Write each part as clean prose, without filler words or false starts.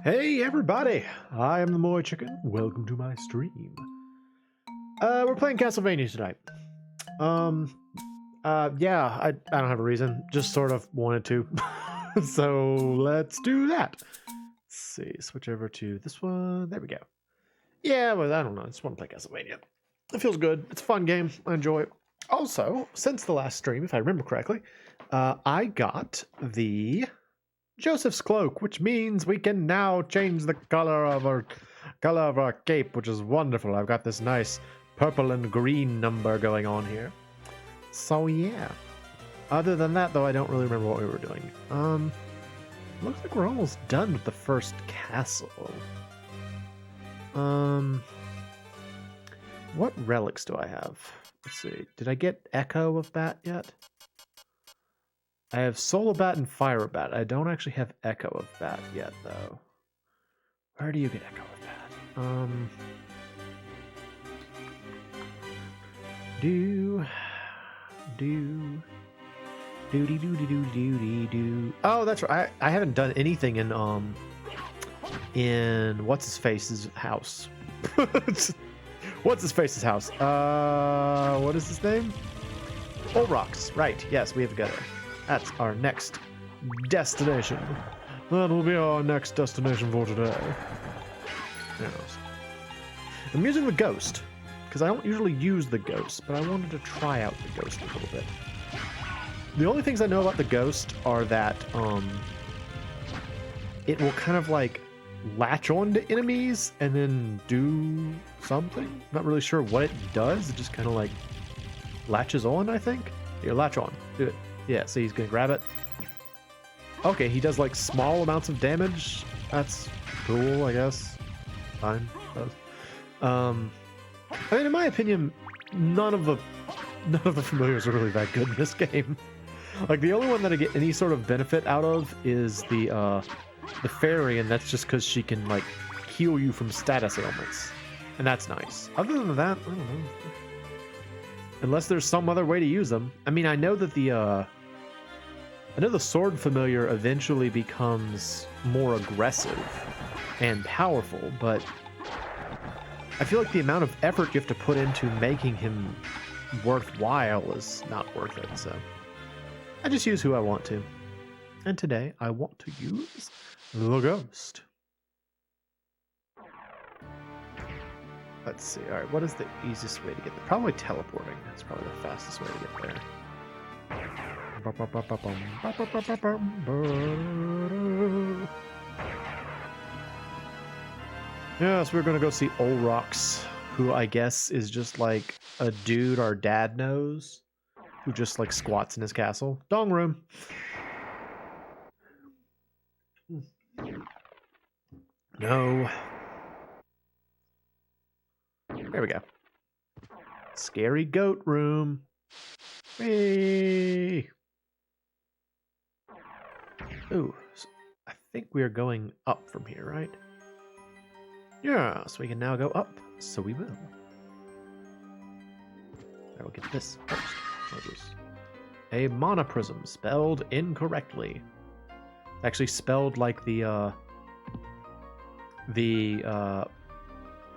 Hey everybody, I am the MoeChicken. Welcome to my stream. We're playing Castlevania tonight. Yeah, I don't have a reason, just sort of wanted to. So let's do that. Let's see, switch over to this one. There we go. Yeah, well, I don't know, I just want to play Castlevania. It feels good, it's a fun game, I enjoy it. Also, since the last stream, if I remember correctly, I got the Joseph's cloak, which means we can now change the color of our cape, which is wonderful. I've got this nice purple and green number going on here. So yeah. Other than that, though, I don't really remember what we were doing. Looks like we're almost done with the first castle. What relics do I have? Let's see. Did I get Echo of Bat yet? I have Soul of Bat and Fire of Bat. I don't actually have Echo of Bat yet, though. Where do you get Echo of Bat? Oh, that's right. I haven't done anything in what's his face's house. What's his face's house? What is his name? Old Rocks. Right. Yes, we have to go there. That's our next destination. That will be our next destination for today. Yes. I'm using the Ghost, because I don't usually use the Ghost, but I wanted to try out the Ghost a little bit. The only things I know about the Ghost are that it will kind of like latch on to enemies and then do something. Not really sure what it does. It just kind of like latches on, I think. Here, latch on. Do it. Yeah, so he's gonna grab it. Okay, he does like small amounts of damage. That's cool, I guess. Fine. I mean, in my opinion, none of the familiars are really that good in this game. Like the only one that I get any sort of benefit out of is the fairy, and that's just because she can like heal you from status ailments, and that's nice. Other than that, I don't know. Unless there's some other way to use them. I mean, I know that the sword familiar eventually becomes more aggressive and powerful, but I feel like the amount of effort you have to put into making him worthwhile is not worth it, so I just use who I want to. And today, I want to use the Ghost. Let's see. All right, what is the easiest way to get there? Probably teleporting. That's probably the fastest way to get there. Yeah, so we're going to go see Old Rocks, who I guess is just like a dude our dad knows, who just like squats in his castle. Dong room. No. There we go. Scary goat room. Hey. Ooh, so I think we are going up from here, right? Yeah, so we can now go up. So we will. I will get this first. A mana prism spelled incorrectly. It's actually spelled like the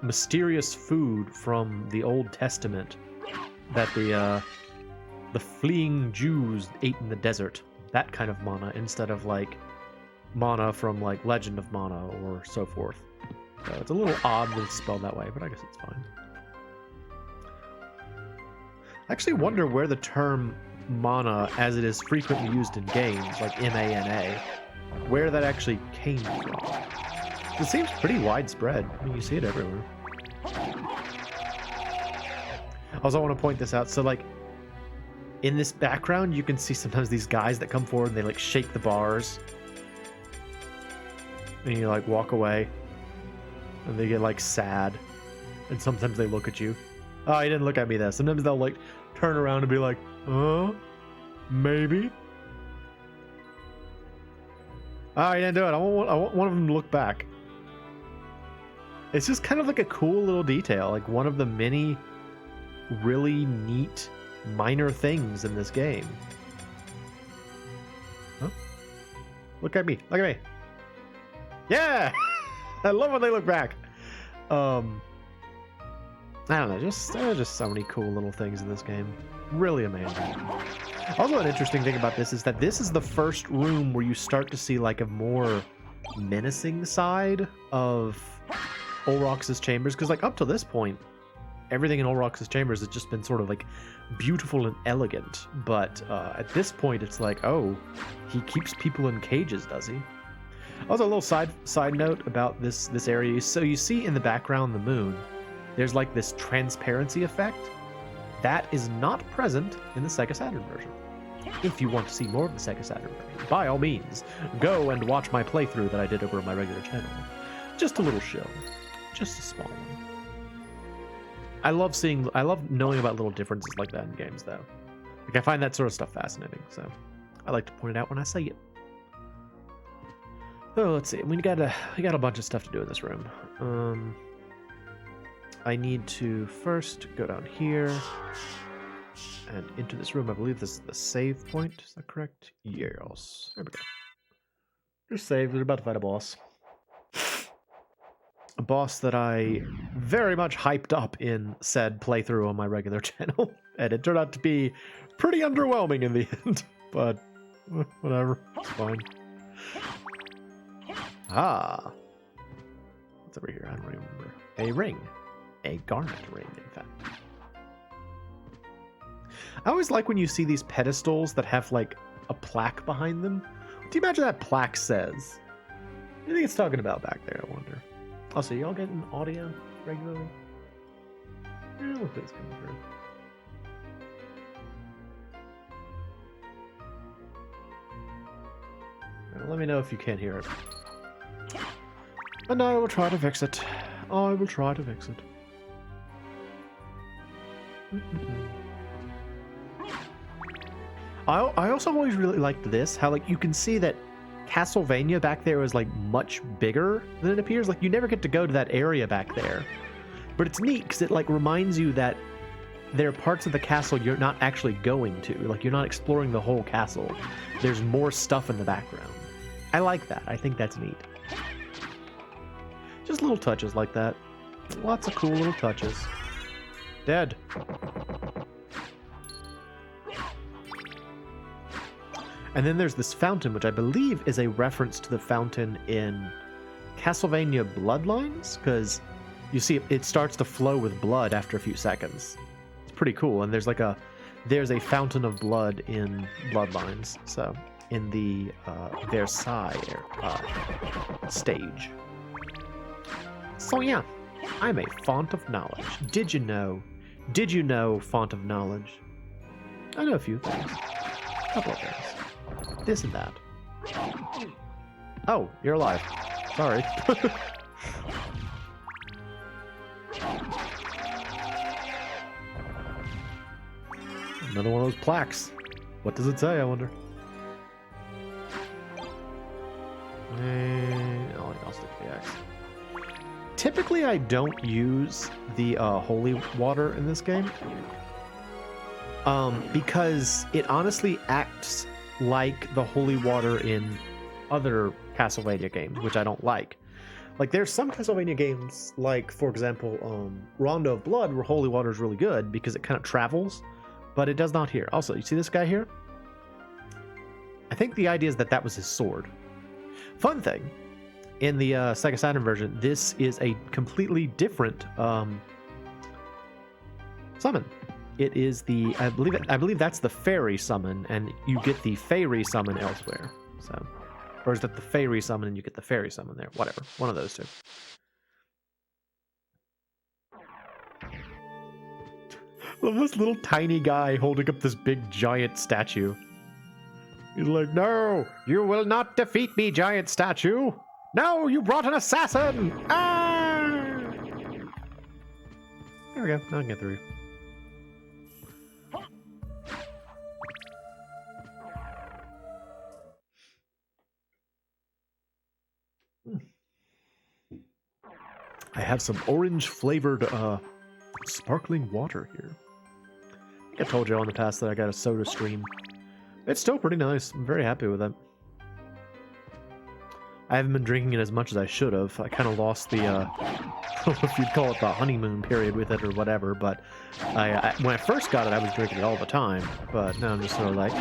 mysterious food from the Old Testament that the fleeing Jews ate in the desert. That kind of mana instead of like mana from like Legend of Mana or so forth. So it's a little odd that it's spelled that way, but I guess it's fine. I actually wonder where the term mana, as it is frequently used in games like MANA, where that actually came from. It seems pretty widespread. I mean, you see it everywhere. I also want to point this out. So, like, in this background, you can see sometimes these guys that come forward and they, like, shake the bars. And you, like, walk away. And they get, like, sad. And sometimes they look at you. Oh, he didn't look at me there. Sometimes they'll, like, turn around and be like, maybe. Oh, he didn't do it. I want one of them to look back. It's just kind of like a cool little detail, like one of the many really neat minor things in this game. Huh? Look at me. Look at me. Yeah! I love when they look back. I don't know, there are just so many cool little things in this game. Really amazing. Also, an interesting thing about this is that this is the first room where you start to see like a more menacing side of Olrox's chambers, because like up to this point, everything in Olrox's chambers has just been sort of like beautiful and elegant, but at this point it's like, oh, he keeps people in cages, does he? Also, a little side note about this area. So you see in the background the moon, there's like this transparency effect that is not present in the Sega Saturn version. If you want to see more of the Sega Saturn version, by all means, go and watch my playthrough that I did over on my regular channel. Just a little show, just a small one. I love knowing about little differences like that in games, though. Like, I find that sort of stuff fascinating, so I like to point it out when I see it. Oh, let's see. We got a bunch of stuff to do in this room. I need to first go down here and into this room. I believe this is the save point. Is that correct? Yes. There we go. Just save. We're about to fight a boss. A boss that I very much hyped up in said playthrough on my regular channel. And it turned out to be pretty underwhelming in the end. But whatever. It's fine. Ah. What's over here? I don't remember. A ring. A garnet ring, in fact. I always like when you see these pedestals that have like a plaque behind them. What do you imagine that plaque says? What do you think it's talking about back there, I wonder? Also, y'all getting audio regularly? Look at this coming through. Right, let me know if you can't hear it. And I will try to fix it. I will try to fix it. I also always really liked this, how like you can see that Castlevania back there is like much bigger than it appears. Like you never get to go to that area back there, but it's neat because it like reminds you that there are parts of the castle you're not actually going to. Like you're not exploring the whole castle. There's more stuff in the background. I like that. I think that's neat. Just little touches like that. Lots of cool little touches. Dead. And then there's this fountain, which I believe is a reference to the fountain in Castlevania Bloodlines, because you see it starts to flow with blood after a few seconds. It's pretty cool. And there's a fountain of blood in Bloodlines, so in the Versailles stage. So yeah, I'm a font of knowledge. Did you know font of knowledge? I know a few things. A couple of things. This and that. Oh, you're alive. Sorry. Another one of those plaques. What does it say, I wonder? I'll stick to the X. Typically, I don't use the holy water in this game. Because it honestly acts like the holy water in other Castlevania games, which I don't like. Like, there's some Castlevania games, like, for example, Rondo of Blood, where holy water is really good because it kind of travels, but it does not here. Also, you see this guy here? I think the idea is that was his sword. Fun thing, in the Sega Saturn version, this is a completely different summon. It is the, I believe that's the fairy summon, and you get the fairy summon elsewhere. So, or is that the fairy summon and you get the fairy summon there? Whatever, one of those two. Love this little tiny guy holding up this big giant statue. He's like, "No, you will not defeat me, giant statue. No, you brought an assassin. Ah!" There we go. Now I can get through. I have some orange-flavored sparkling water here. I think I told you in the past that I got a soda stream. It's still pretty nice. I'm very happy with it. I haven't been drinking it as much as I should have. I kind of lost the, I don't know if you'd call it the honeymoon period with it or whatever, but when I first got it, I was drinking it all the time, but now I'm just sort of like,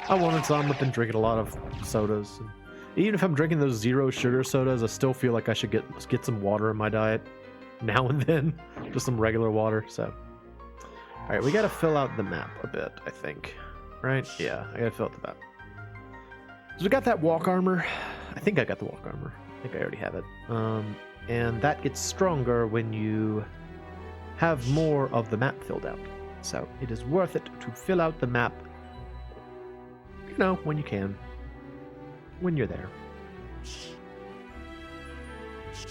I wanted some. I've been drinking a lot of sodas. And even if I'm drinking those zero sugar sodas, I still feel like I should get some water in my diet now and then, just some regular water, so. All right, we got to fill out the map a bit, I think, right? Yeah, I got to fill out the map. So we got that walk armor. I think I got the walk armor. I think I already have it. And that gets stronger when you have more of the map filled out. So it is worth it to fill out the map, you know, when you can, when you're there.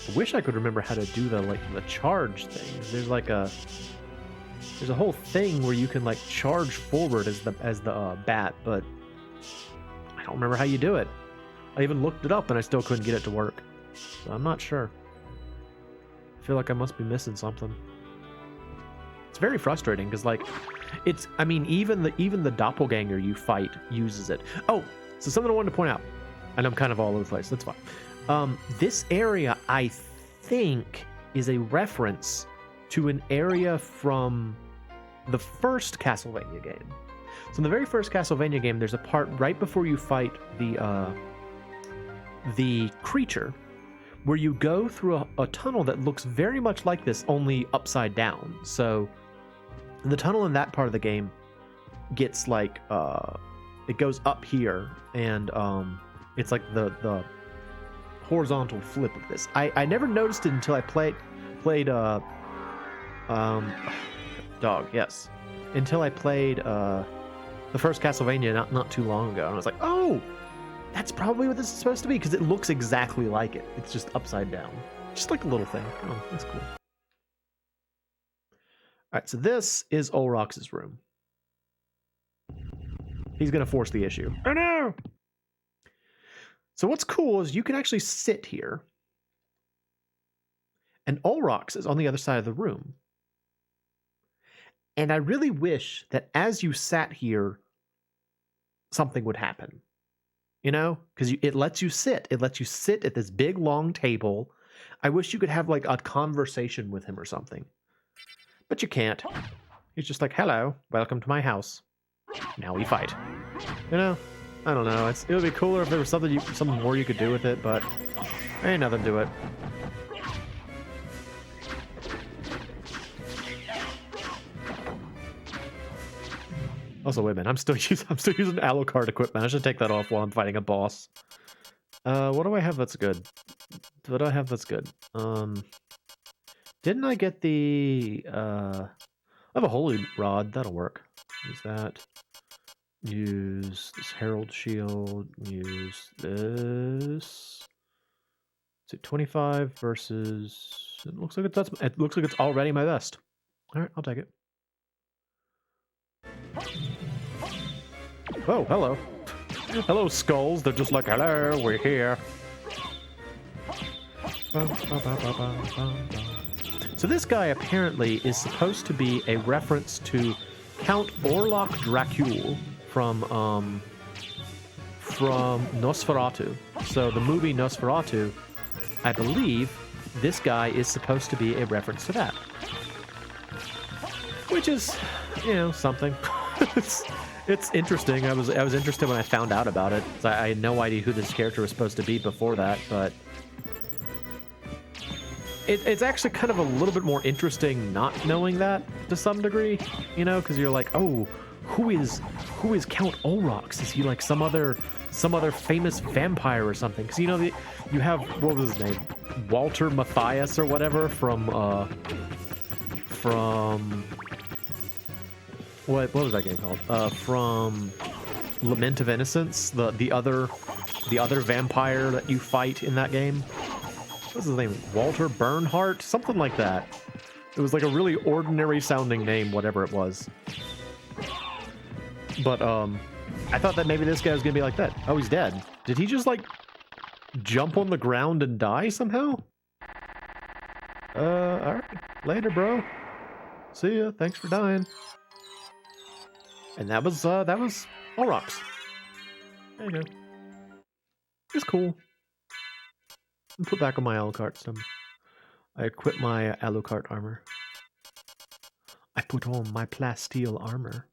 I wish I could remember how to do the charge thing. There's a whole thing where you can like charge forward as the bat, but I don't remember how you do it. I even looked it up and I still couldn't get it to work. So I'm not sure. I feel like I must be missing something. It's very frustrating because like I mean even the doppelganger you fight uses it. Oh, so something I wanted to point out. And I'm kind of all over the place. That's fine. This area I think is a reference to an area from the first Castlevania game. So in the very first Castlevania game, there's a part right before you fight the creature, where you go through a tunnel that looks very much like this, only upside down. So the tunnel in that part of the game gets like it goes up here, and it's like the horizontal flip of this. I never noticed it until I played until I played the first Castlevania not too long ago, and I was like, oh, that's probably what this is supposed to be, because it looks exactly like it. It's just upside down. Just like a little thing. Oh, that's cool. Alright, so this is Olrox's room. He's gonna force the issue. Oh no! So what's cool is you can actually sit here, and Olrox is on the other side of the room. And I really wish that as you sat here, something would happen. You know? Because it lets you sit. It lets you sit at this big, long table. I wish you could have, like, a conversation with him or something. But you can't. He's just like, hello, welcome to my house. Now we fight. You know? I don't know. It would be cooler if there was something more you could do with it, but there ain't nothing to it. Also, wait a minute. I'm still using Alucard equipment. I should take that off while I'm fighting a boss. What do I have that's good? What do I have that's good? Didn't I get the I have a holy rod. That'll work. Use that. Use this Herald Shield. Use this. So 25 versus. It looks like it's already my best. All right, I'll take it. Oh, hello. Hello, skulls. They're just like, hello, we're here. So this guy apparently is supposed to be a reference to Count Orlok Dracul from Nosferatu. So the movie Nosferatu, I believe this guy is supposed to be a reference to that. Which is, you know, something. It's interesting. I was interested when I found out about it. I had no idea who this character was supposed to be before that, but it's actually kind of a little bit more interesting not knowing that to some degree, you know, because you're like, oh, who is Count Olrox? Is he like some other famous vampire or something? Because you know you have, what was his name, Walter Matthias or whatever from what was that game called? From Lament of Innocence, the other vampire that you fight in that game. What's his name? Walter Bernhardt? Something like that. It was like a really ordinary sounding name, whatever it was. But I thought that maybe this guy was gonna be like that. Oh, he's dead. Did he just like jump on the ground and die somehow? Alright. Later, bro. See ya. Thanks for dying. And that was Olrox. There you go. It's cool. Put back on my Alucard stem. I equip my Alucard armor. I put on my plasteel armor.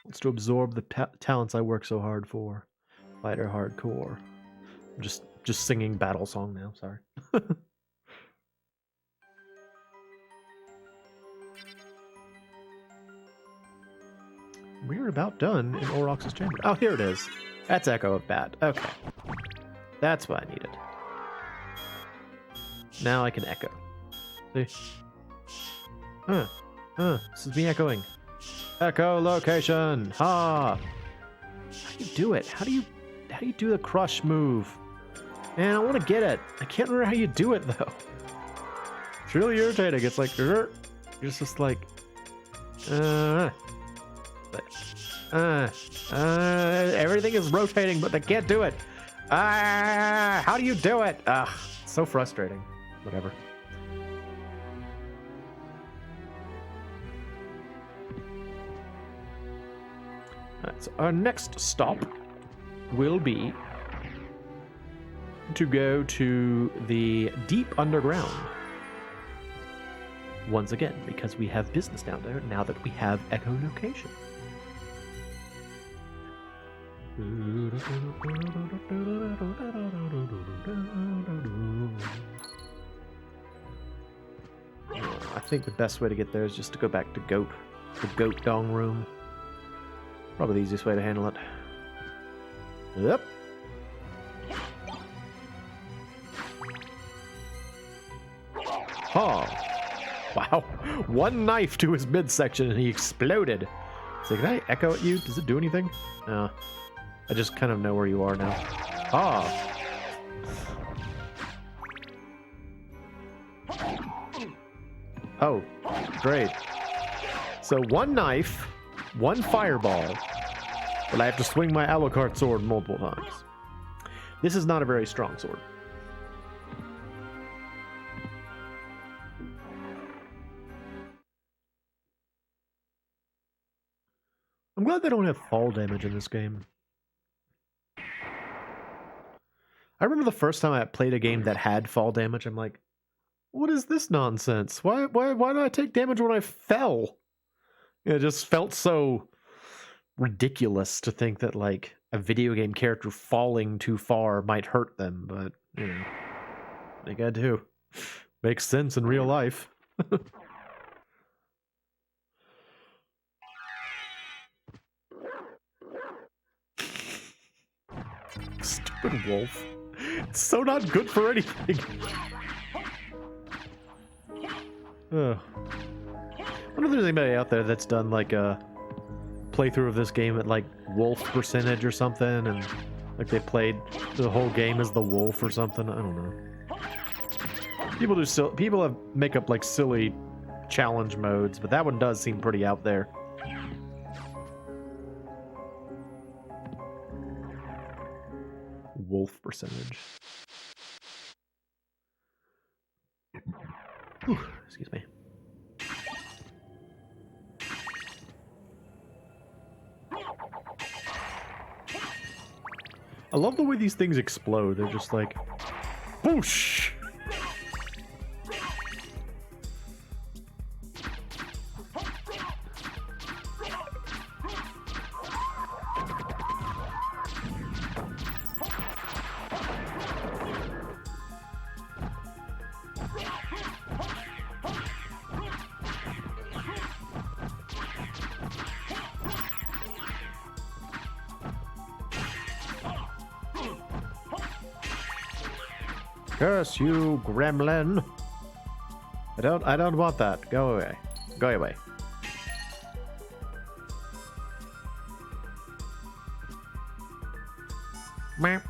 It's to absorb the talents I work so hard for. Fighter hardcore. I'm just singing battle song now, sorry. We're about done in Aurochs's chamber. Oh, here it is. That's Echo of Bat. Okay. That's what I needed. Now I can echo. See? This is me echoing. Echo location. Ha! How do you do it? How do you do the crush move? Man, I want to get it. I can't remember how you do it though. It's really irritating. It's like you're just like everything is rotating, but they can't do it. How do you do it? It's so frustrating. Whatever. Alright, so our next stop will be to go to the deep underground. Once again, because we have business down there now that we have echolocation. I think the best way to get there is just to go back to the goat dong room. Probably the easiest way to handle it. Yep. Oh. Wow. One knife to his midsection and he exploded. So can I echo at you? Does it do anything? No. I just kind of know where you are now. Ah. Oh, great. So one knife, one fireball, but I have to swing my Alucard sword multiple times. This is not a very strong sword. I'm glad they don't have fall damage in this game. I remember the first time I played a game that had fall damage, I'm like, what is this nonsense? Why did I take damage when I fell? It just felt so ridiculous to think that, like, a video game character falling too far might hurt them, but, you know, they gotta do. Makes sense in real life. Stupid wolf. It's so not good for anything. I wonder if there's anybody out there that's done like a playthrough of this game at like wolf percentage or something, and like they played the whole game as the wolf or something. I don't know. People make up like silly challenge modes, but that one does seem pretty out there. Wolf percentage. Whew, excuse me. I love the way these things explode. They're just like, whoosh! Curse you, gremlin! I don't want that. Go away. Go away. Meow.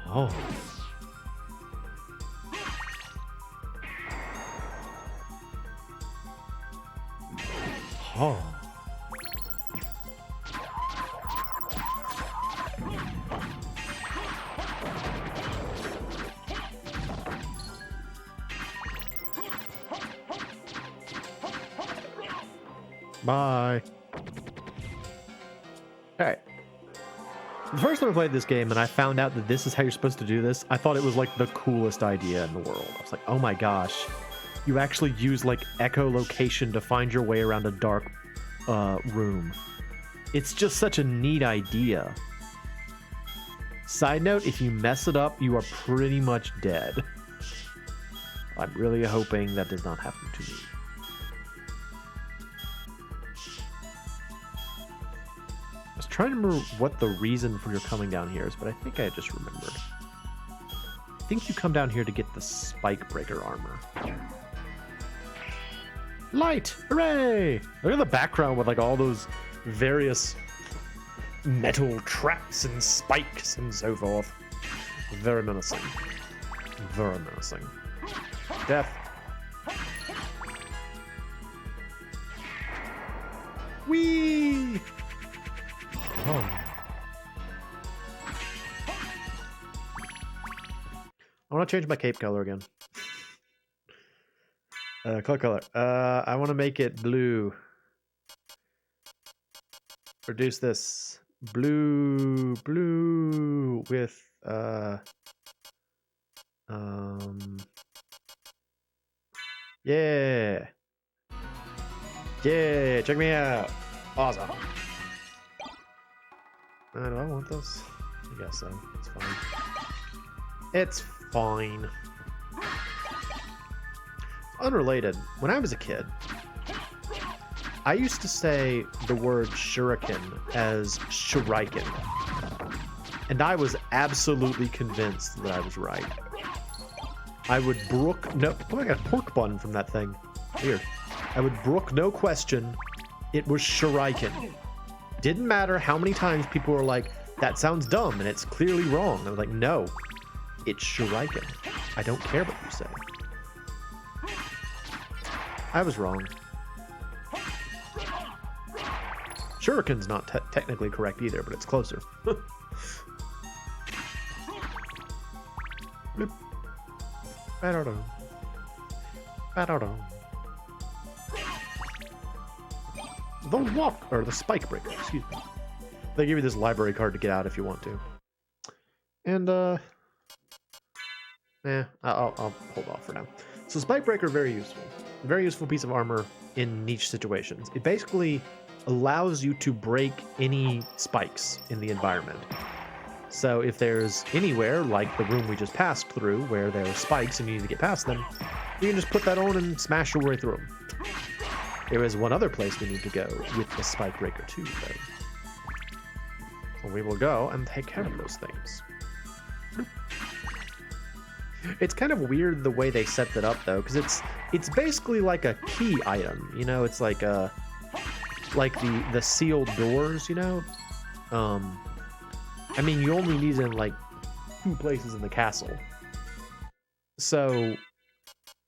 Oh. Oh. Bye. All right. The first time I played this game and I found out that this is how you're supposed to do this, I thought it was like the coolest idea in the world. I was like, oh my gosh, you actually use like echolocation to find your way around a dark room. It's just such a neat idea. Side note, if you mess it up, you are pretty much dead. I'm really hoping that does not happen to me. I was trying to remember what the reason for your coming down here is, but I think I just remembered. I think you come down here to get the spike breaker armor. Light! Hooray! Look at the background with like all those various metal traps and spikes and so forth. Very menacing. Very menacing. Death. Whee! Oh. I want to change my cape color again. Color. I want to make it blue. Reduce this. Blue with yeah, check me out. Awesome. Do I want this? I guess so. It's fine. It's fine. Unrelated. When I was a kid, I used to say the word shuriken as shuriken. And I was absolutely convinced that I was right. I would brook no... Oh, I got a pork bun from that thing. Weird. I would brook no question. It was shuriken. Didn't matter how many times people were like, that sounds dumb and it's clearly wrong. I was like, no, it's shuriken. I don't care what you say. I was wrong. Shuriken's not technically correct either, but it's closer. I don't know. I don't know. The walk, or the spike breaker, excuse me. They give you this library card to get out if you want to. And, I'll hold off for now. So spike breaker, very useful. A very useful piece of armor in niche situations. It basically allows you to break any spikes in the environment. So if there's anywhere, like the room we just passed through, where there are spikes and you need to get past them, you can just put that on and smash your way through them. There is one other place we need to go with the spike breaker too, though. So we will go and take care of those things. It's kind of weird the way they set that up, though, because it's basically like a key item, you know? It's like the sealed doors, you know? I mean, you only need it in like 2 places in the castle. So,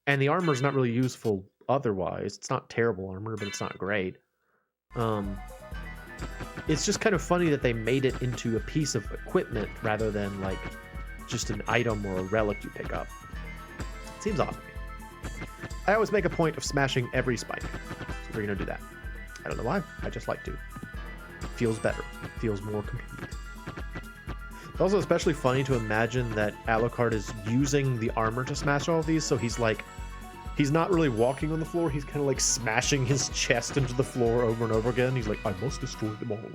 and the armor's not really useful otherwise. It's not terrible armor, but it's not great. It's just kind of funny that they made it into a piece of equipment rather than like just an item or a relic you pick up. It seems odd to me. I always make a point of smashing every spike. So we're gonna do that. I don't know why. I just like to. It feels better. It feels more complete. It's also especially funny to imagine that Alucard is using the armor to smash all of these, so he's not really walking on the floor, he's kind of like smashing his chest into the floor over and over again. He's like, I must destroy them all.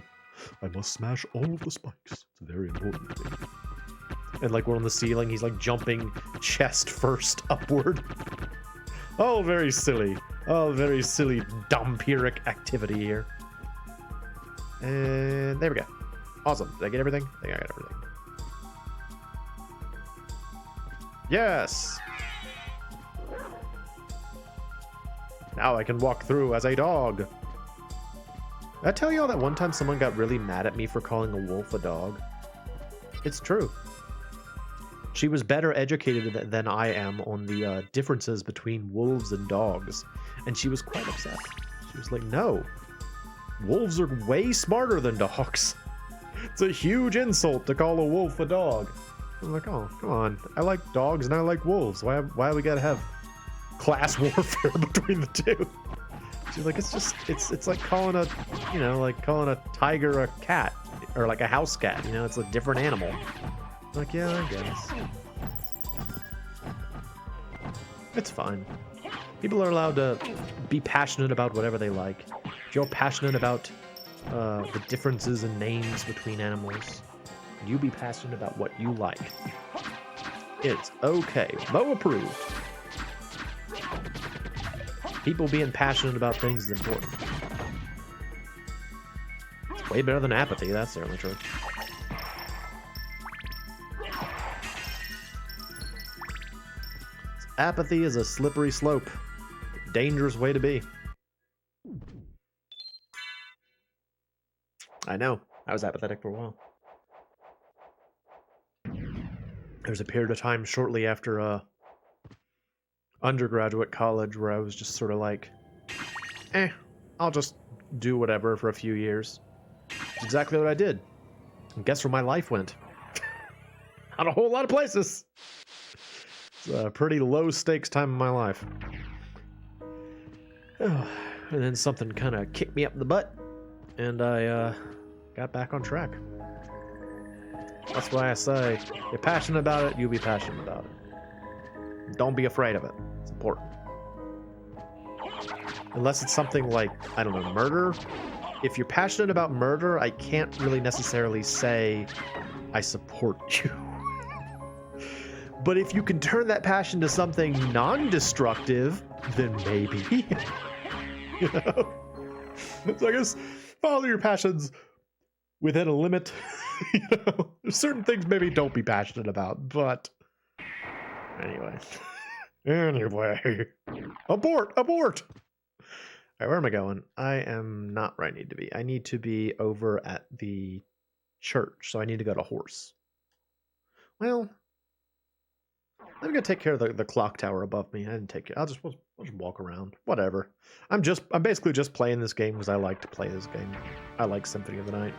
I must smash all of the spikes. It's a very important thing. And like we're on the ceiling, he's like jumping chest first upward. Oh, very silly. Oh, very silly vampiric activity here. And there we go. Awesome. Did I get everything? I think I got everything. Yes! Now I can walk through as a dog. Did I tell y'all that one time someone got really mad at me for calling a wolf a dog? It's true. She was better educated than I am on the differences between wolves and dogs, and she was quite upset. She was like, no, wolves are way smarter than dogs. It's a huge insult to call a wolf a dog. I'm like, oh, come on. I like dogs and I like wolves. Why we gotta have class warfare between the two? She's like, it's like calling a, like calling a tiger a cat. or like a house cat, you know, it's a different animal. Like, yeah, I guess. It's fine. People are allowed to be passionate about whatever they like. If you're passionate about the differences in names between animals, you be passionate about what you like. It's okay. Moe approved. People being passionate about things is important. It's way better than apathy, that's certainly true. Apathy is a slippery slope. Dangerous way to be. I know. I was apathetic for a while. There was a period of time shortly after undergraduate college where I was just sort of like, I'll just do whatever for a few years. That's exactly what I did. And guess where my life went? Not a whole lot of places. It's a pretty low stakes time in my life. And then something kind of kicked me up the butt, and I got back on track. That's why I say, you're passionate about it, you'll be passionate about it. Don't be afraid of it. It's important. Unless it's something like, I don't know, murder. If you're passionate about murder, I can't really necessarily say I support you. But if you can turn that passion to something non-destructive, then maybe. You know? So I guess follow your passions within a limit. You know, there's certain things maybe don't be passionate about, but anyway. Abort! Abort! Alright, where am I going? I am not where I need to be. I need to be over at the church, so I need to go to horse. Well, I'm gonna take care of the clock tower above me. I didn't take care. I'll just walk around. Whatever. I'm basically just playing this game because I like to play this game. I like Symphony of the Night.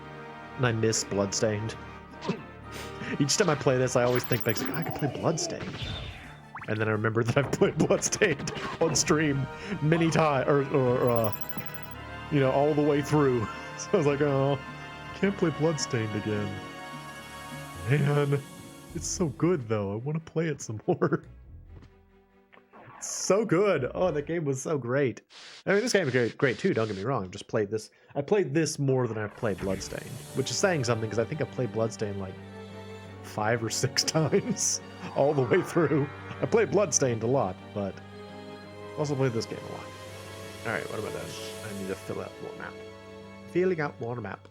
And I miss Bloodstained. Each time I play this, I always think, like, I could play Bloodstained. And then I remember that I've played Bloodstained on stream many times, or you know, all the way through. So I was like, oh, can't play Bloodstained again. Man, it's so good though. I want to play it some more. It's so good. Oh, that game was so great. I mean, this game is great too. Don't get me wrong. I've just played this. I played this more than I've played Bloodstained, which is saying something because I think I've played Bloodstained like 5 or 6 times all the way through. I played Bloodstained a lot, but also played this game a lot. All right, what about that? I need to fill out more map. Filling out more map.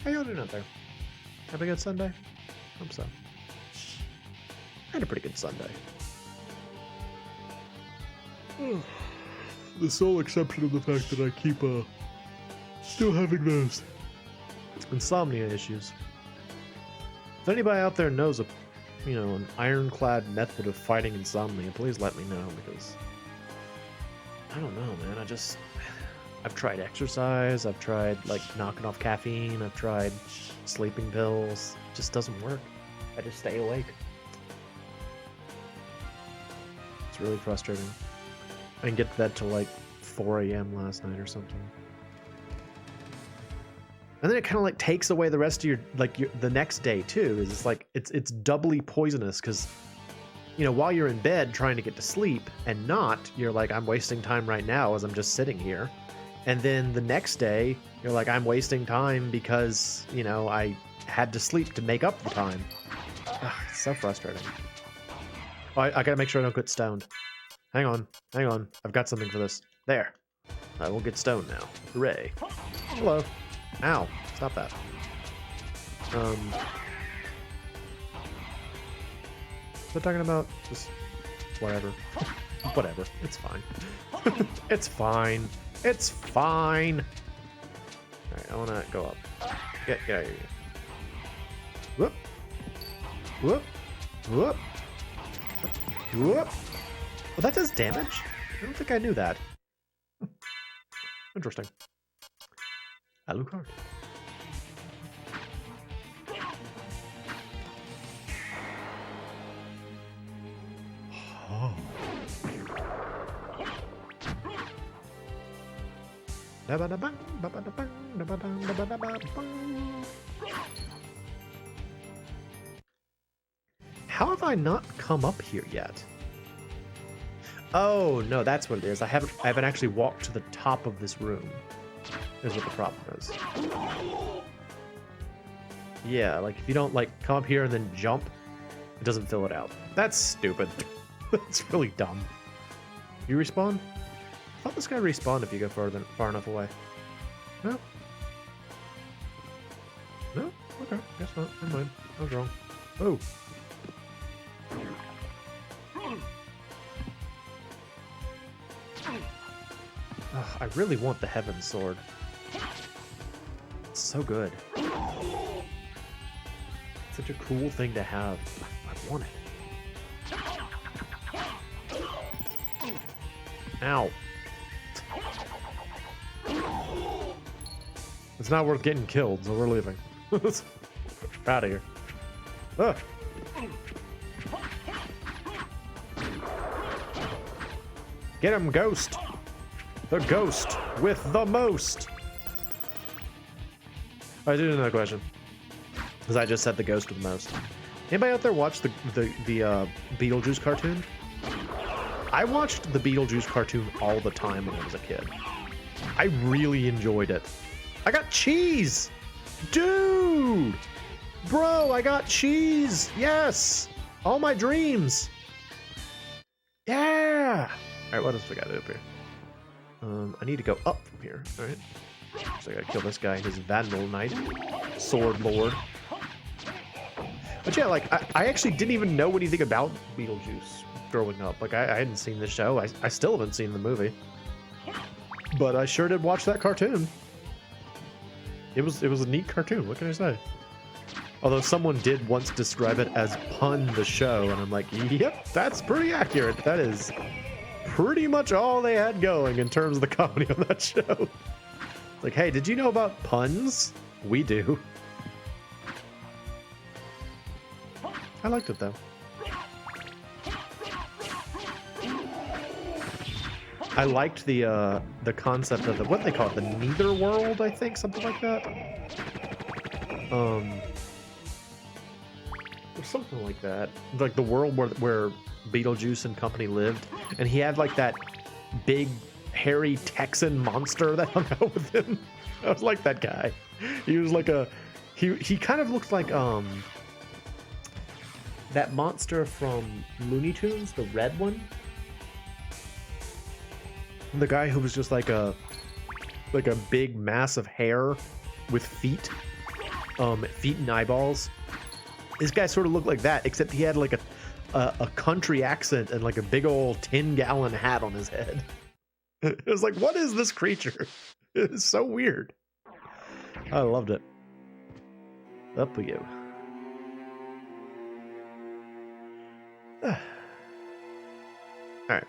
How y'all doing out there? Have a good Sunday? Hope so. I had a pretty good Sunday. The sole exception of the fact that I keep still having those insomnia issues. If anybody out there knows an ironclad method of fighting insomnia, please let me know, because I don't know, man. I've tried exercise, I've tried like knocking off caffeine, I've tried sleeping pills. It just doesn't work. I just stay awake. It's really frustrating. I didn't get to bed till like 4 a.m. last night or something. And then it kind of like takes away the rest of your the next day too. Is it's like it's doubly poisonous because, you know, while you're in bed trying to get to sleep and not, you're like, I'm wasting time right now as I'm just sitting here. And then the next day you're like, I'm wasting time because, you know, I had to sleep to make up the time. Ugh, it's so frustrating. Oh, I gotta make sure I don't get stoned. Hang on. I've got something for this. There. I won't get stoned now. Hooray. Hello. Ow. Stop that. What am I talking about? Just whatever. Whatever. It's fine. It's fine. It's fine. Alright, I wanna go up. Get out of here. Whoop. Whoop. Whoop. Whoop. Well, that does damage? I don't think I knew that. Interesting. Alucard. Oh. How have I not come up here yet? Oh no, that's what it is. I haven't actually walked to the top of this room. Is what the problem is. Yeah, like if you don't like come up here and then jump, it doesn't fill it out. That's stupid. That's really dumb. You respawn? I thought this guy respawned if you go far enough away. No? No? Okay, guess not. Never mind. I was wrong. Oh. Ugh, I really want the Heaven Sword. It's so good. Such a cool thing to have. I want it. Ow. It's not worth getting killed, so we're leaving. Out of here. Ugh. Get him, Ghost! The Ghost with the most! I do another question. Because I just said the Ghost with the most. Anybody out there watch the Beetlejuice cartoon? I watched the Beetlejuice cartoon all the time when I was a kid. I really enjoyed it. I got cheese! Dude! Bro, I got cheese! Yes! All my dreams! Yeah! Alright, what else we gotta do up here? I need to go up from here. Alright. So I gotta kill this guy and his Vandal Knight. Sword Lord. But yeah, like, I actually didn't even know anything about Beetlejuice growing up. Like, I hadn't seen the show. I still haven't seen the movie. But I sure did watch that cartoon. It was a neat cartoon. What can I say? Although someone did once describe it as Pun the Show, and I'm like, yep, that's pretty accurate. That is pretty much all they had going in terms of the comedy on that show. It's like, hey, did you know about puns? We do. I liked it though. I liked the concept of what they call it, the Neither World, I think, something like that. Or something like that. Like the world where Beetlejuice and company lived, and he had like that big hairy Texan monster that hung out with him. I was like that guy. He was like he kind of looked like that monster from Looney Tunes, the red one. The guy who was just like a big mass of hair with feet and eyeballs. This guy sort of looked like that, except he had like a country accent and like a big old 10-gallon hat on his head. It was like, what is this creature? It is so weird. I loved it. Up we go. All right.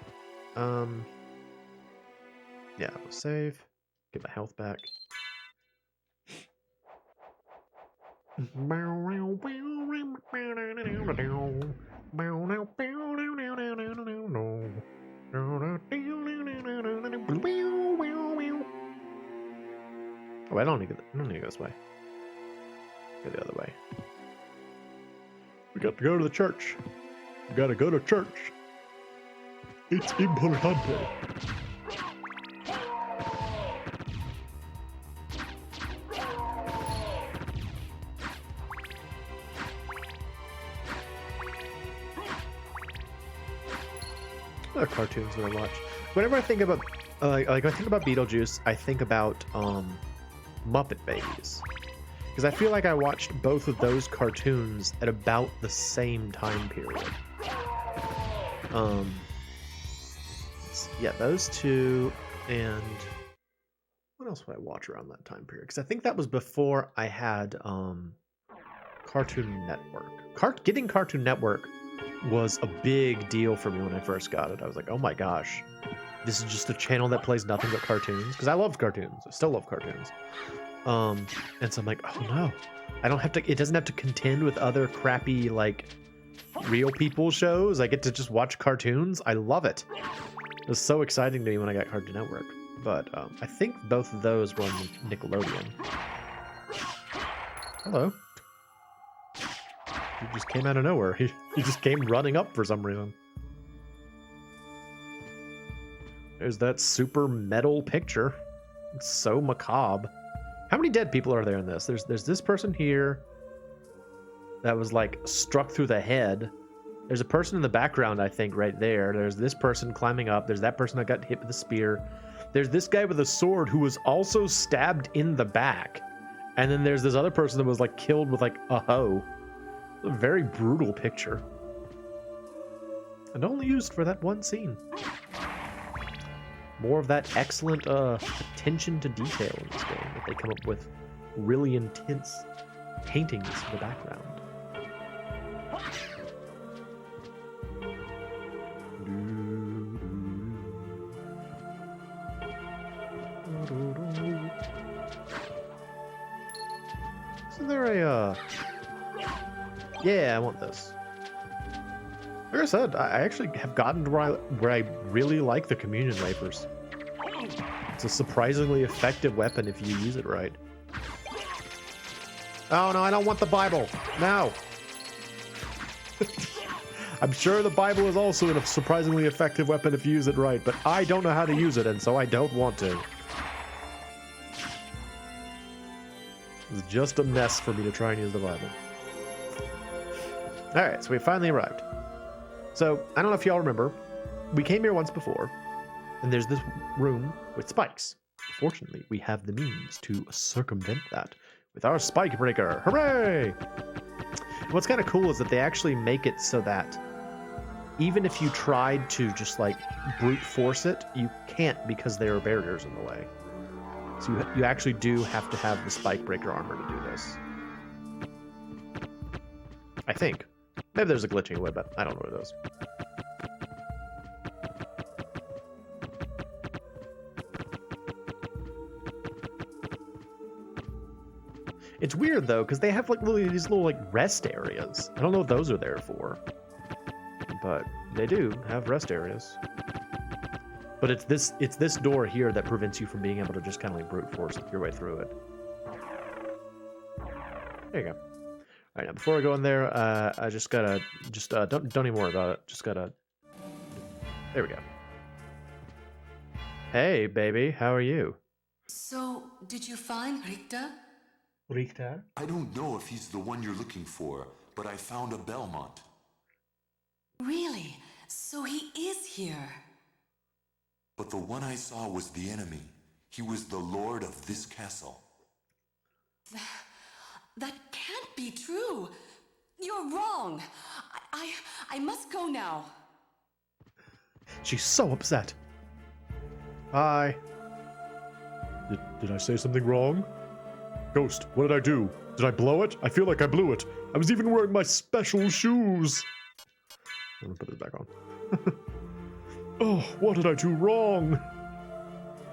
Yeah, we'll save. Get my health back. Oh, I don't need to go this way. Go the other way. We got to go to the church. We got to go to church. It's importante. Other cartoons that I watch. Whenever I think about like I think about Beetlejuice, I think about Muppet Babies, because I feel like I watched both of those cartoons at about the same time period. Yeah, those two, and what else would I watch around that time period? Because I think that was before I had Cartoon Network. Getting Cartoon Network was a big deal for me when I first got it. I was like, oh my gosh, this is just a channel that plays nothing but cartoons, because I loved cartoons. I still love cartoons. And so I'm like, oh no, I don't have to, it doesn't have to contend with other crappy like real people shows. I get to just watch cartoons. I love it. It was so exciting to me when I got Cartoon Network. But I think both of those were on Nickelodeon. Hello. He just came out of nowhere. He just came running up for some reason. There's that super metal picture. It's so macabre. How many dead people are there in this? There's this person here that was like struck through the head. There's a person in the background, I think, right there. There's this person climbing up. There's that person that got hit with a spear. There's this guy with a sword who was also stabbed in the back. And then there's this other person that was like killed with like a hoe. A very brutal picture. And only used for that one scene. More of that excellent attention to detail in this game that they come up with really intense paintings in the background. Isn't there a yeah, I want this. Like I said, I actually have gotten to where I really like the communion wafers. It's a surprisingly effective weapon if you use it right. Oh no, I don't want the Bible. No. I'm sure the Bible is also a surprisingly effective weapon if you use it right, but I don't know how to use it, and so I don't want to. It's just a mess for me to try and use the Bible. Alright, so we finally arrived. So, I don't know if y'all remember, we came here once before, and there's this room with spikes. Fortunately, we have the means to circumvent that with our spike breaker. Hooray! What's kind of cool is that they actually make it so that even if you tried to just like brute force it, you can't because there are barriers in the way. So you actually do have to have the spike breaker armor to do this. I think. Maybe there's a glitching away, but I don't know what it is. It's weird though, because they have like these little like rest areas. I don't know what those are there for, but they do have rest areas. But it's this door here that prevents you from being able to just kind of like brute force your way through it. There you go. All right, now before I go in there, I just gotta don't even worry about it. Just gotta. There we go. Hey, baby, how are you? So, did you find Richter? Richter? I don't know if he's the one you're looking for, but I found a Belmont. Really? So he is here. But the one I saw was the enemy. He was the lord of this castle. That can't be true. You're wrong. I must go now. She's so upset. Hi. Did I say something wrong? Ghost, what did I do? Did I blow it? I feel like I blew it. I was even wearing my special shoes. I'm gonna put this back on. Oh, what did I do wrong?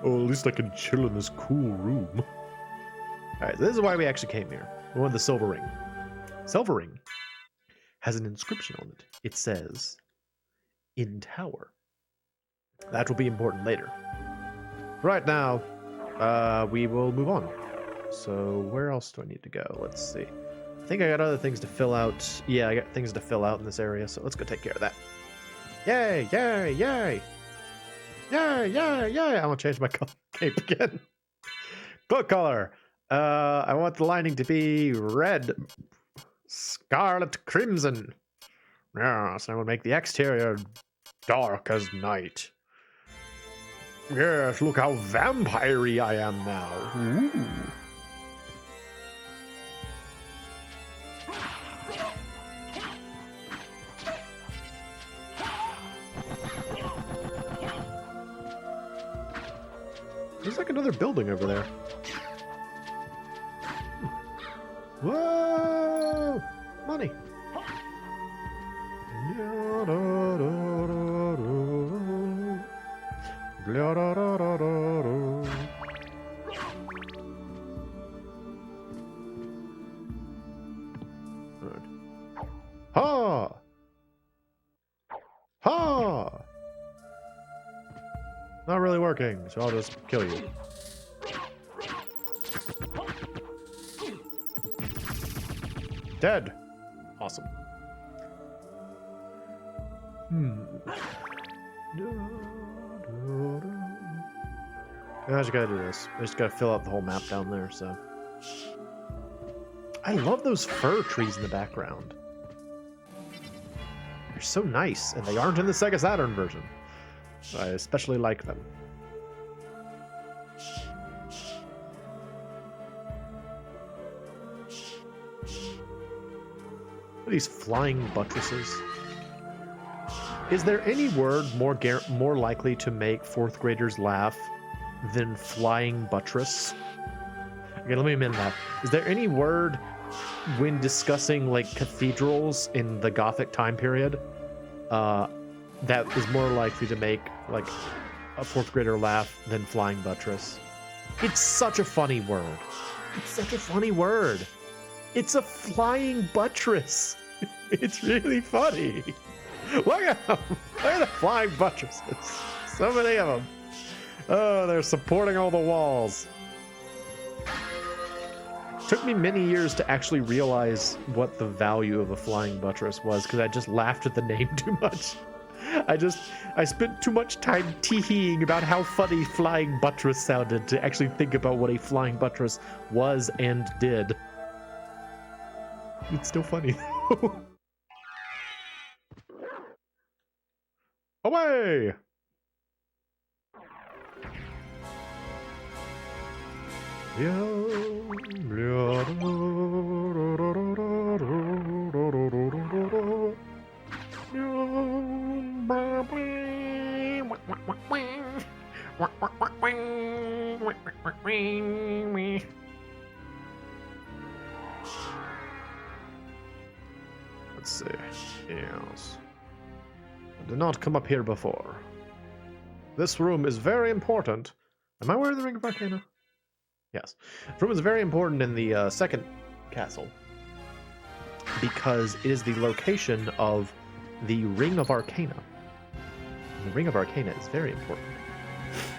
Oh, at least I can chill in this cool room. Alright, so this is why we actually came here. We wanted the silver ring. Silver ring has an inscription on it. It says, "In Tower." That will be important later. Right now, we will move on. So where else do I need to go? Let's see. I think I got other things to fill out. Yeah, I got things to fill out in this area, so let's go take care of that. Yay, yay, yay! Yay, yay, yay! I'm gonna change my cape again. Cloak color. I want the lining to be red, scarlet crimson. Yes, I will make the exterior dark as night. Yes, look how vampire-y I am now. Ooh. There's like another building over there. Whoa! Money. Ha! Ha! Not really working, so I'll just kill you. Dead. Awesome. I just gotta do this. I just gotta fill out the whole map down there, so. I love those fir trees in the background. They're so nice, and they aren't in the Sega Saturn version. I especially like them. What are these flying buttresses? Is there any word more likely to make fourth graders laugh than flying buttress? Okay, let me amend that. Is there any word when discussing like cathedrals in the Gothic time period that is more likely to make like a fourth grader laugh than flying buttress? It's such a funny word. It's such a funny word. It's a flying buttress. It's really funny. Look at them. Look at the flying buttresses. So many of them. Oh, they're supporting all the walls. Took me many years to actually realize what the value of a flying buttress was, because I just laughed at the name too much. I spent too much time tee-heeing about how funny flying buttress sounded to actually think about what a flying buttress was and did. It's still funny though. Away! Let's see. Yes. I did not come up here before. This room is very important. Am I wearing the Ring of Arcana? Yes. This room is very important in the second castle because it is the location of the Ring of Arcana. And the Ring of Arcana is very important,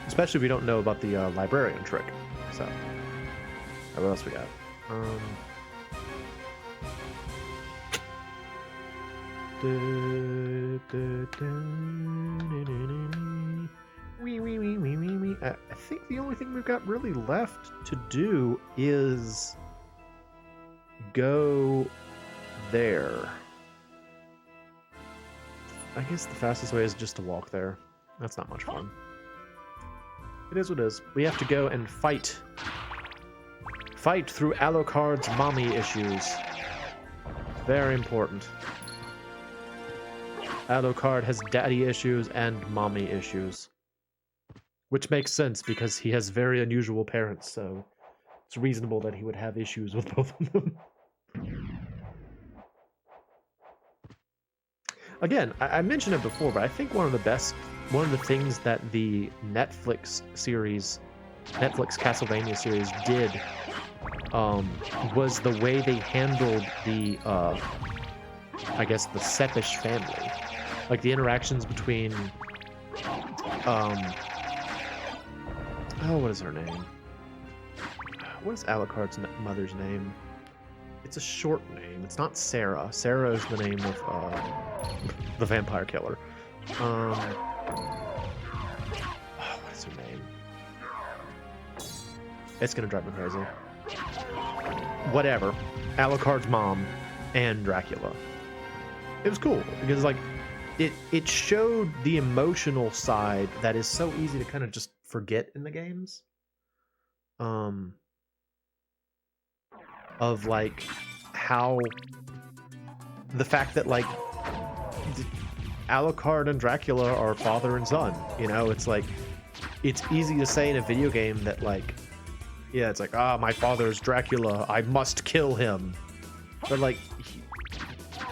especially if we don't know about the librarian trick. So, what else we got? I think the only thing we've got really left to do is go there. I guess the fastest way is just to walk there. That's not much fun. It is what it is. We have to go and fight. Fight through Alucard's mommy issues. Very important. Alucard has daddy issues and mommy issues. Which makes sense because he has very unusual parents, so it's reasonable that he would have issues with both of them. Again, I mentioned it before, but I think one of the things that the Netflix Castlevania series did was the way they handled the, I guess, the Seppish family. Like the interactions between, what is her name? What is Alucard's mother's name? It's a short name. It's not Sarah. Sarah is the name of the vampire killer. What is her name? It's gonna drive me crazy. Whatever. Alucard's mom and Dracula. It was cool because like it showed the emotional side that is so easy to kind of just forget in the games. Of like how the fact that like Alucard and Dracula are father and son, you know, it's like it's easy to say in a video game that like, yeah, it's like, my father's Dracula, I must kill him. But like,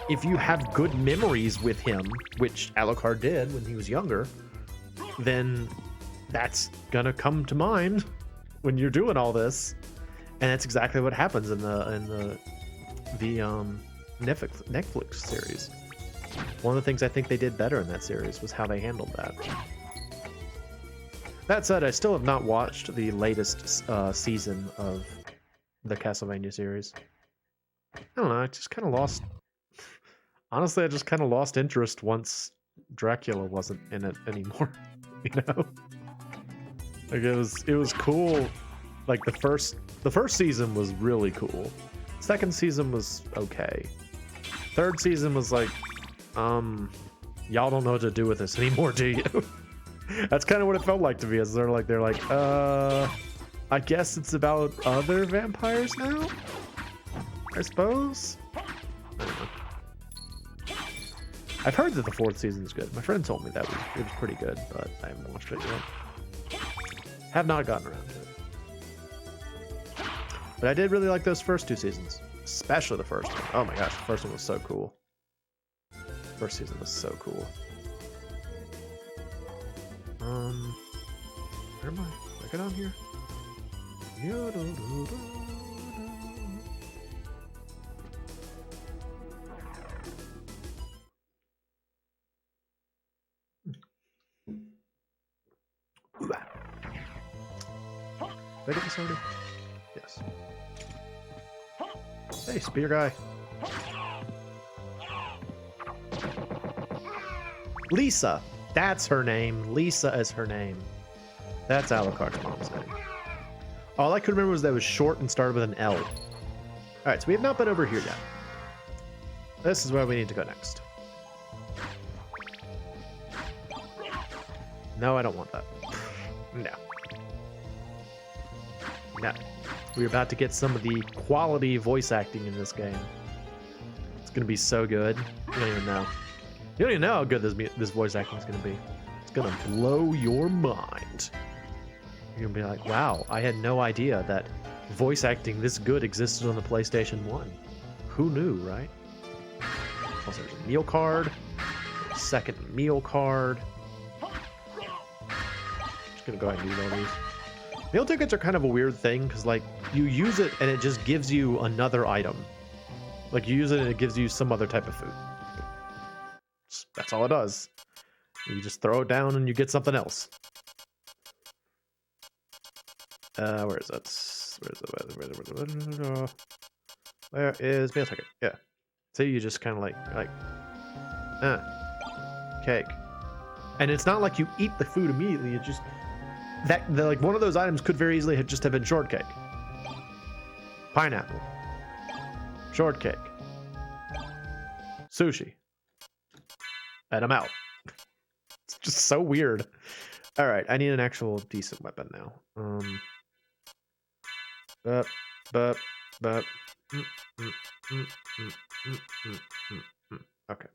if you have good memories with him, which Alucard did when he was younger, then that's gonna come to mind when you're doing all this. And that's exactly what happens in the Netflix series. One of the things I think they did better in that series was how they handled that. That said, I still have not watched the latest season of the Castlevania series. I don't know, I just kind of lost... Honestly, I just kind of lost interest once Dracula wasn't in it anymore, you know? Like, it was cool. Like, the first season was really cool. Second season was okay. Third season was like, y'all don't know what to do with this anymore, do you? That's kind of what it felt like to me. As they're like, I guess it's about other vampires now, I suppose. I don't know. I've heard that the fourth season is good. My friend told me that it was pretty good, but I haven't watched it yet. Have not gotten around to it. But I did really like those first two seasons, especially the first one. Oh my gosh, the first one was so cool. First season was so cool. Where am I? Did I get on here? Did I get this already? Yes. Hey, spear guy. Lisa. That's her name. Lisa is her name. That's Alucard's mom's name. All I could remember was that it was short and started with an L. Alright, so we have not been over here yet. This is where we need to go next. No, I don't want that. No. No. We're about to get some of the quality voice acting in this game. It's going to be so good. You don't even know. You don't even know how good this voice acting is going to be. It's going to blow your mind. You're going to be like, wow, I had no idea that voice acting this good existed on the PlayStation 1. Who knew, right? Also, there's a meal card. Second meal card. Just going to go ahead and use all these. Meal tickets are kind of a weird thing because, like, you use it and it just gives you another item. Like, you use it and it gives you some other type of food. That's all it does. You just throw it down and you get something else. Where is that? Where is meal ticket? Yeah. So you just kind of like, cake. And it's not like you eat the food immediately. It just... like one of those items could very easily have just have been shortcake, pineapple, shortcake, sushi, and I'm out. It's just so weird. All right, I need an actual decent weapon now. Okay.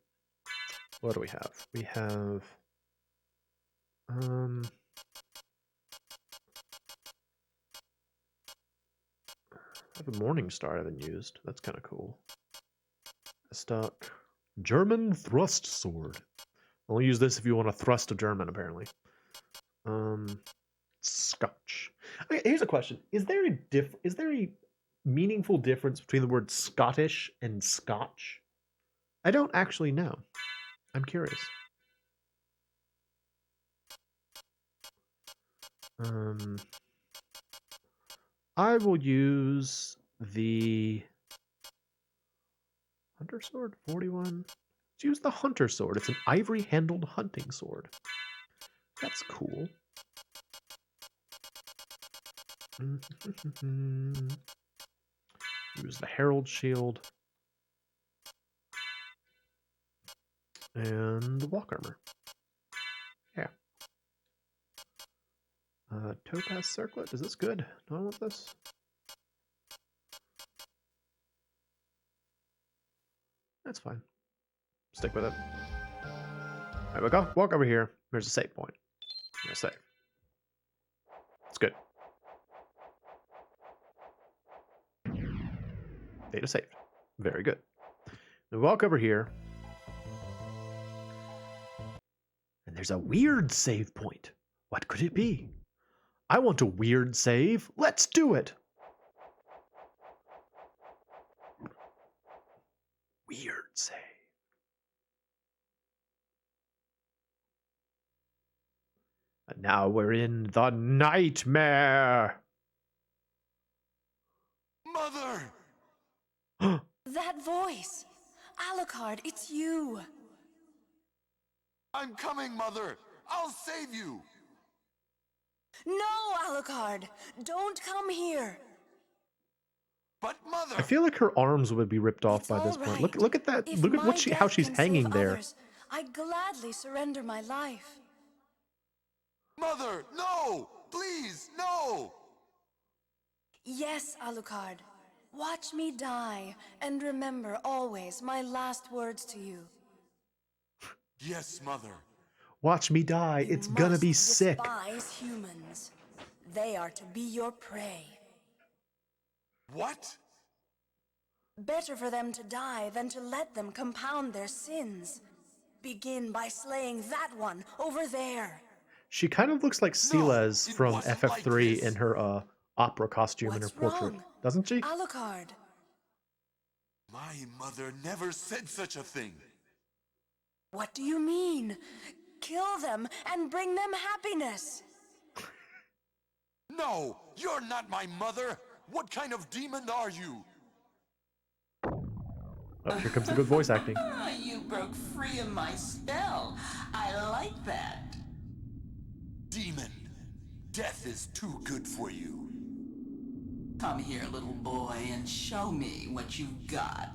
What do we have? We have I have a Morning Star I haven't used. That's kind of cool. Stock. German thrust sword. Only use this if you want to thrust a German, apparently. Scotch. Okay, here's a question. Is there a meaningful difference between the word Scottish and Scotch? I don't actually know. I'm curious. I will use the Hunter Sword 41. Let's use the Hunter Sword. It's an ivory-handled hunting sword. That's cool. Use the Herald Shield. And the Walk Armor. Yeah. Topaz Circlet. Is this good? Do I want this? That's fine. Stick with it. Alright, we'll go walk over here. There's a save point. I'm gonna save. It's good. Data saved. Very good. We walk over here. And there's a weird save point. What could it be? I want a weird save. Let's do it. Weird save. And now we're in the nightmare. Mother! That voice! Alucard, it's you! I'm coming, Mother! I'll save you! No, Alucard! Don't come here! But Mother! I feel like her arms would be ripped off It's by this all point. right. Look at that. If Look at my what how death she's can hanging save there. others, I'd gladly surrender my life. Mother, no! Please, no! Yes, Alucard. Watch me die, and remember always my last words to you. Yes, Mother. Watch me die. You It's gonna be must sick. despise humans. They are to be your prey. What? Better for them to die than to let them compound their sins. Begin by slaying that one over there. She kind of looks like Silas it from wasn't FF3 like this. in her opera costume in her What's portrait, wrong? doesn't she? Alucard. My mother never said such a thing. What do you mean? Kill them and bring them happiness. No, you're not my mother. What kind of demon are you? Oh, here comes the good voice acting. You broke free of my spell. I like that. Demon. Death is too good for you. Come here, little boy, and show me what you've got.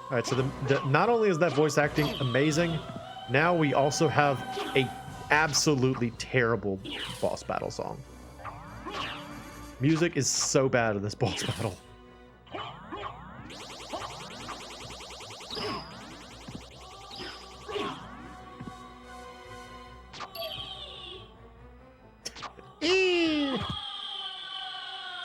All right, so not only is that voice acting amazing, now we also have a absolutely terrible boss battle song. Music is so bad in this boss battle.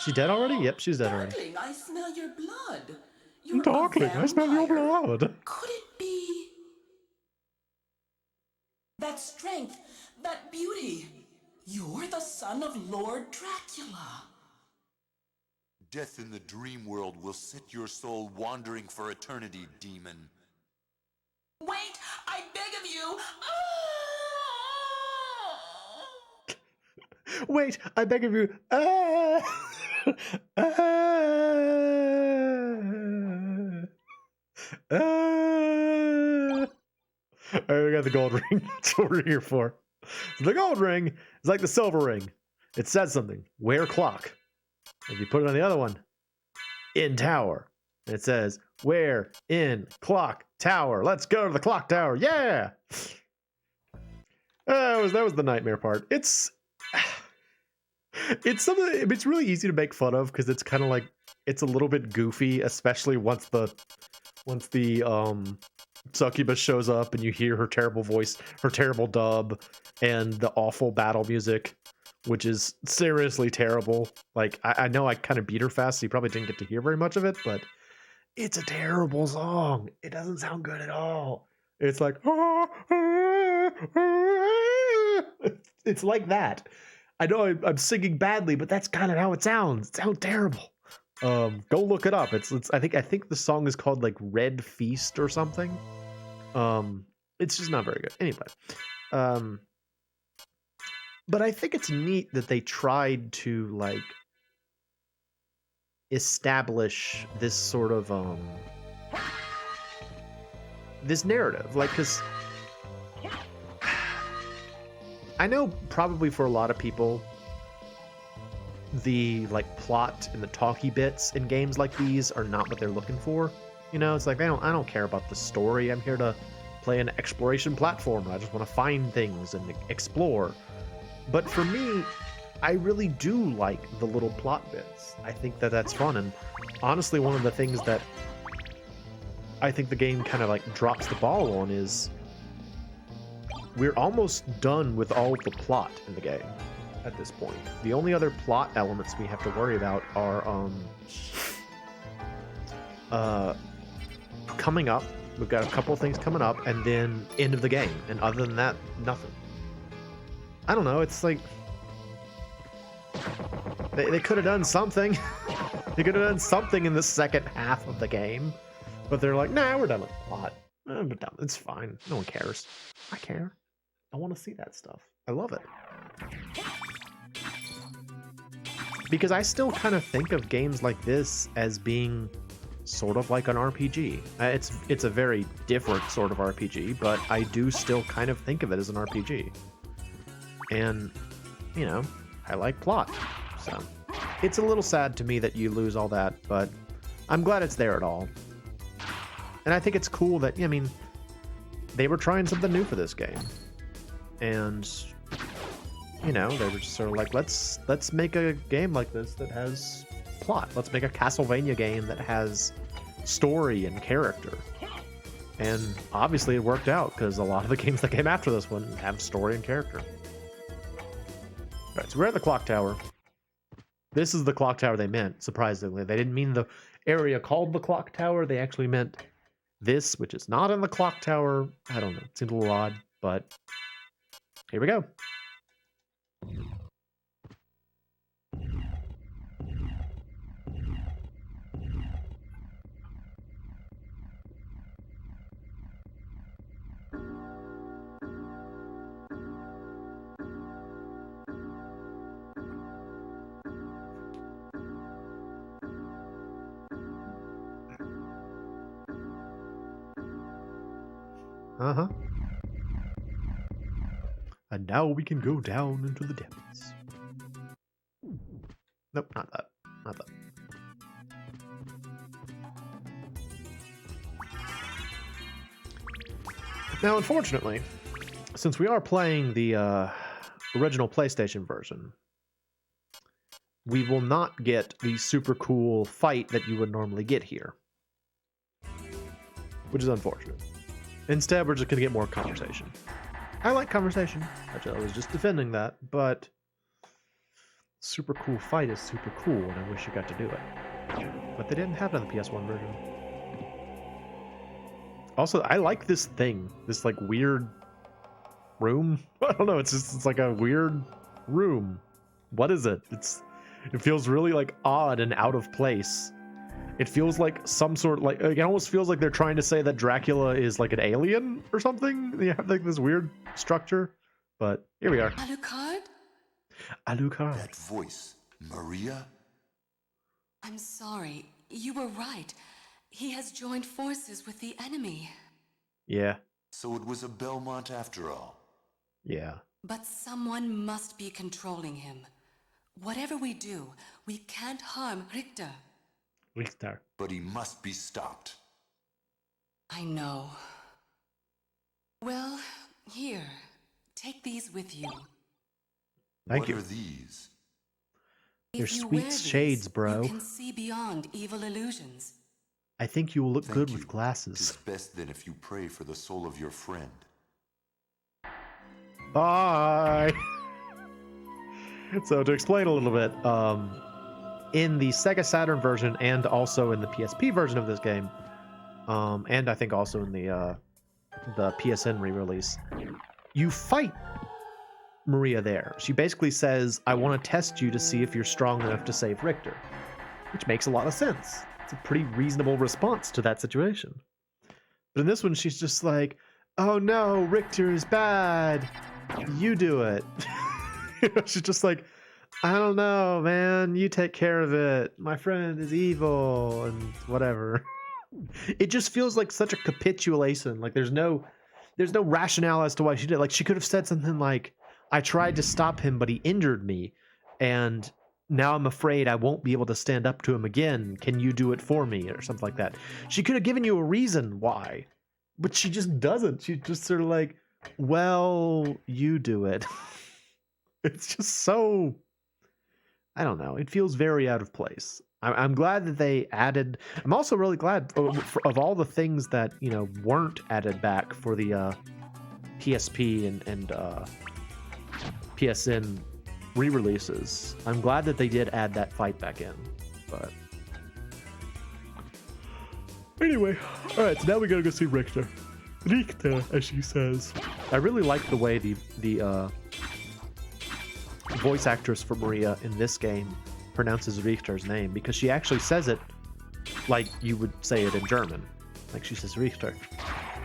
She dead already? Yep, she's dead already. Darkling, I smell your blood. You're a Darkling, I smell your vampire. blood. Could it be that strength, that beauty? You're the son of Lord Dracula. Death in the dream world will set your soul wandering for eternity, demon. Wait, I beg of you. Ah! Wait, I beg of you. Alright, we got the gold ring. That's what we're here for. So the gold ring is like the silver ring. It says something. Wear clock. If you put it on the other one, in tower. And it says, where in clock tower. Let's go to the clock tower. Yeah! That was the nightmare part. It's something. It's really easy to make fun of because it's kind of like it's a little bit goofy, especially once the succubus shows up and you hear her terrible voice, her terrible dub, and the awful battle music, which is seriously terrible. Like I know I kind of beat her fast, so you probably didn't get to hear very much of it, but it's a terrible song. It doesn't sound good at all. It's like it's like that. I know I'm singing badly, but that's kind of how it sounds. It sounds terrible. Go look it up. It's I think the song is called like Red Feast or something. It's just not very good. Anyway, but I think it's neat that they tried to like establish this sort of this narrative, like, because I know probably for a lot of people the like plot and the talky bits in games like these are not what they're looking for. You know, it's like I don't care about the story. I'm here to play an exploration platformer. I just want to find things and explore. But for me, I really do like the little plot bits. I think that that's fun, and honestly, one of the things that I think the game kind of like drops the ball on is we're almost done with all the plot in the game at this point. The only other plot elements we have to worry about are coming up. We've got a couple of things coming up, and then end of the game. And other than that, nothing. I don't know. It's like they could have done something. They could have done something in the second half of the game. But they're like, nah, we're done with the plot. We're done. It's fine. No one cares. I care. I want to see that stuff. I love it. Because I still kind of think of games like this as being sort of like an RPG. It's a very different sort of RPG, but I do still kind of think of it as an RPG. And, you know, I like plot. So it's a little sad to me that you lose all that, but I'm glad it's there at all. And I think it's cool that, I mean, they were trying something new for this game. And, you know, they were just sort of like, let's make a game like this that has plot. Let's make a Castlevania game that has story and character. And obviously it worked out, because a lot of the games that came after this one have story and character. Alright, so we're at the clock tower. This is the clock tower they meant, surprisingly. They didn't mean the area called the clock tower. They actually meant this, which is not in the clock tower. I don't know. It seems a little odd, but here we go. Uh-huh. And now we can go down into the depths. Nope, not that. Not that. Now, unfortunately, since we are playing the original PlayStation version, we will not get the super cool fight that you would normally get here. Which is unfortunate. Instead, we're just going to get more conversation. I like conversation. Actually, I was just defending that, but super cool fight is super cool, and I wish you got to do it. But they didn't have it on the PS1 version. Also, I like this thing. This, like, weird room. I don't know, it's like a weird room. What is it? It feels really, like, odd and out of place. It feels like some sort, like, it almost feels like they're trying to say that Dracula is like an alien or something. They have like this weird structure, but here we are. Alucard? Alucard. That voice, Maria? I'm sorry. You were right. He has joined forces with the enemy. Yeah. So it was a Belmont after all. Yeah. But someone must be controlling him. Whatever we do, we can't harm Richter. Richter. But he must be stopped. I know. Well, here. Take these with you. Thank you. What are these? They're If you sweet wear these, shades, bro. You can see beyond evil illusions. I think you will look Thank good you. with glasses. It's best then if you pray for the soul of your friend. Bye! So to explain a little bit, in the Sega Saturn version and also in the PSP version of this game, and I think also in the PSN re-release, you fight Maria there. She basically says, I want to test you to see if you're strong enough to save Richter, which makes a lot of sense. It's a pretty reasonable response to that situation. But in this one, she's just like, oh no, Richter is bad. You do it. She's just like, I don't know, man. You take care of it. My friend is evil and whatever. It just feels like such a capitulation. Like there's no rationale as to why she did. Like she could have said something like, I tried to stop him, but he injured me, and now I'm afraid I won't be able to stand up to him again. Can you do it for me? Or something like that. She could have given you a reason why, but she just doesn't. She's just sort of like, well, you do it. It's just so, I don't know. It feels very out of place. I'm glad that they added. I'm also really glad of all the things that, you know, weren't added back for the PSP and PSN re-releases. I'm glad that they did add that fight back in. But anyway, all right. So now we gotta go see Richter. Richter, as she says. I really like the way the voice actress for Maria in this game pronounces Richter's name, because she actually says it like you would say it in German. Like she says Richter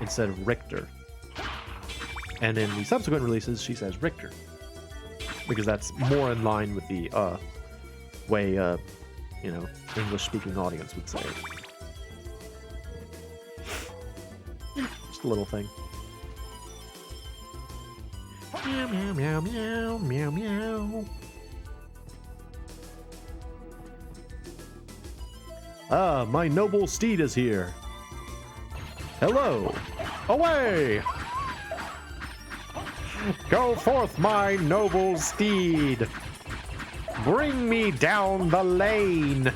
instead of Richter. And in the subsequent releases, she says Richter. Because that's more in line with the way, you know, English-speaking audience would say it. Just a little thing. Meow, meow, meow, meow, meow, meow. Ah, my noble steed is here. Hello. Away! Go forth, my noble steed. Bring me down the lane.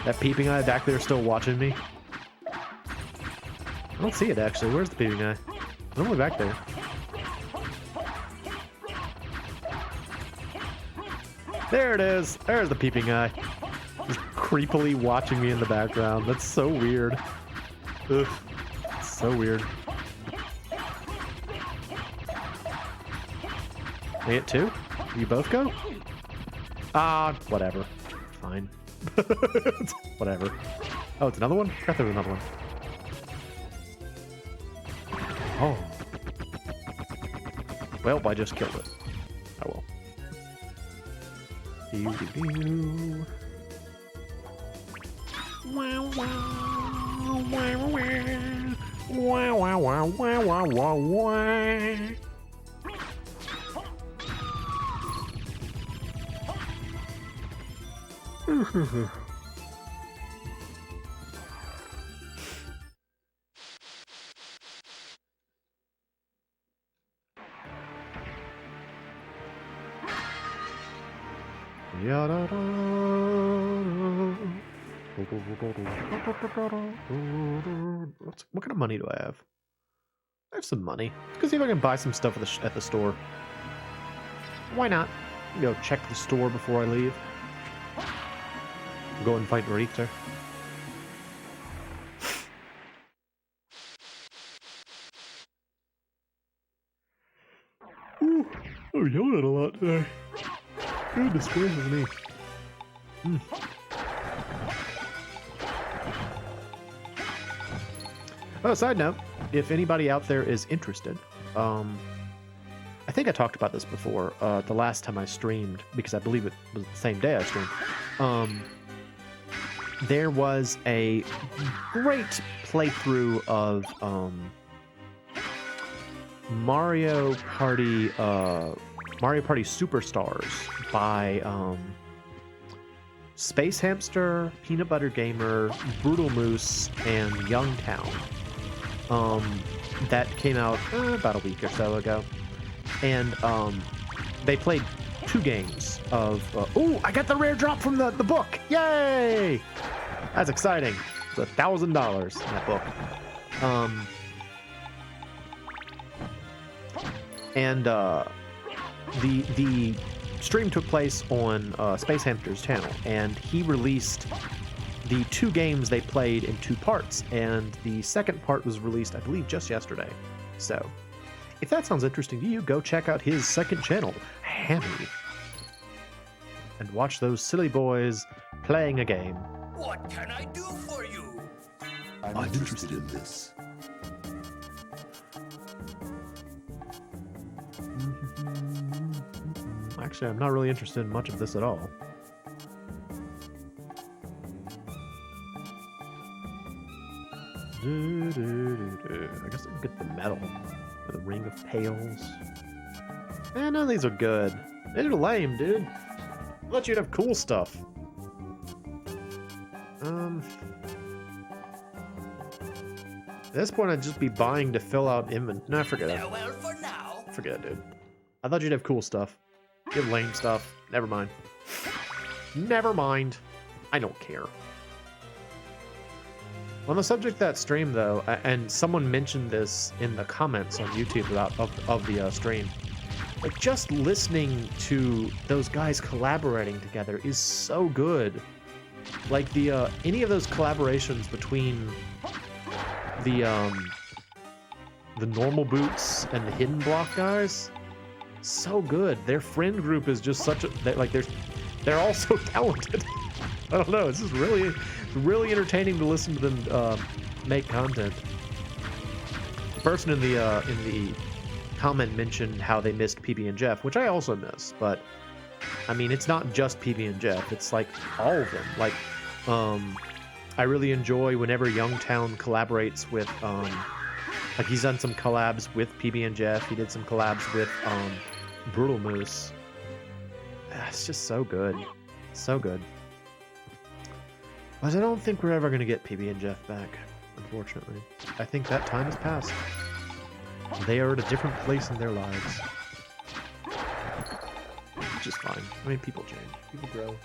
That peeping eye back there still watching me? I don't see it, actually. Where's the peeping eye? It's normally back there. There it is. There's the peeping eye. Just creepily watching me in the background. That's so weird. Ugh. It's so weird. They get two? You both go? Whatever. Fine. Whatever. Oh, it's another one? I thought there was another one. Oh. Well, I just killed it. Oh well. Doo-doo-doo. Wow, wow, wow, wow, wow, wow, wow, wow, wow. What kind of money do I have? I have some money. Let's see if I can buy some stuff at the store. Why not? Go check the store before I leave. Go and fight Richter. Ooh, I'm yelling a lot today. Goodness gracious me. Oh, side note, if anybody out there is interested, I think I talked about this before, the last time I streamed, because I believe it was the same day I streamed. There was a great playthrough of Mario Party Superstars by Space Hamster, Peanut Butter Gamer, Brutal Moose, and Youngtown. That came out about a week or so ago, and they played 2 games of. Oh, I got the rare drop from the book! Yay! That's exciting. It's $1,000 in that book. And the stream took place on Space Hamster's channel, and he released the 2 games they played in 2 parts, and the second part was released, I believe, just yesterday. So, if that sounds interesting to you, go check out his second channel, Hammy, and watch those silly boys playing a game. What can I do for you? I'm interested in this. Actually, I'm not really interested in much of this at all. I guess I can get the medal. The Ring of Pails. None of these are good. These are lame, dude. I thought you'd have cool stuff. At this point, I'd just be buying to fill out inventory. No, forget it. Farewell for now. Forget it, dude. I thought you'd have cool stuff. You have lame stuff. Never mind. Never mind. I don't care. On the subject of that stream, though, and someone mentioned this in the comments on YouTube about of the stream, like just listening to those guys collaborating together is so good. Like the any of those collaborations between the Normal Boots and the Hidden Block guys, so good. Their friend group is just such a they're all so talented. I don't know. It's just really entertaining to listen to them make content. The person in the comment mentioned how they missed PB and Jeff, which I also miss. But I mean, it's not just PB and Jeff. It's like all of them. Like, I really enjoy whenever Youngtown collaborates with like he's done some collabs with PB and Jeff. He did some collabs with Brutal Moose. It's just so good. So good. But I don't think we're ever going to get PB and Jeff back, unfortunately. I think that time has passed. They are at a different place in their lives. Which is fine. I mean, people change. People grow.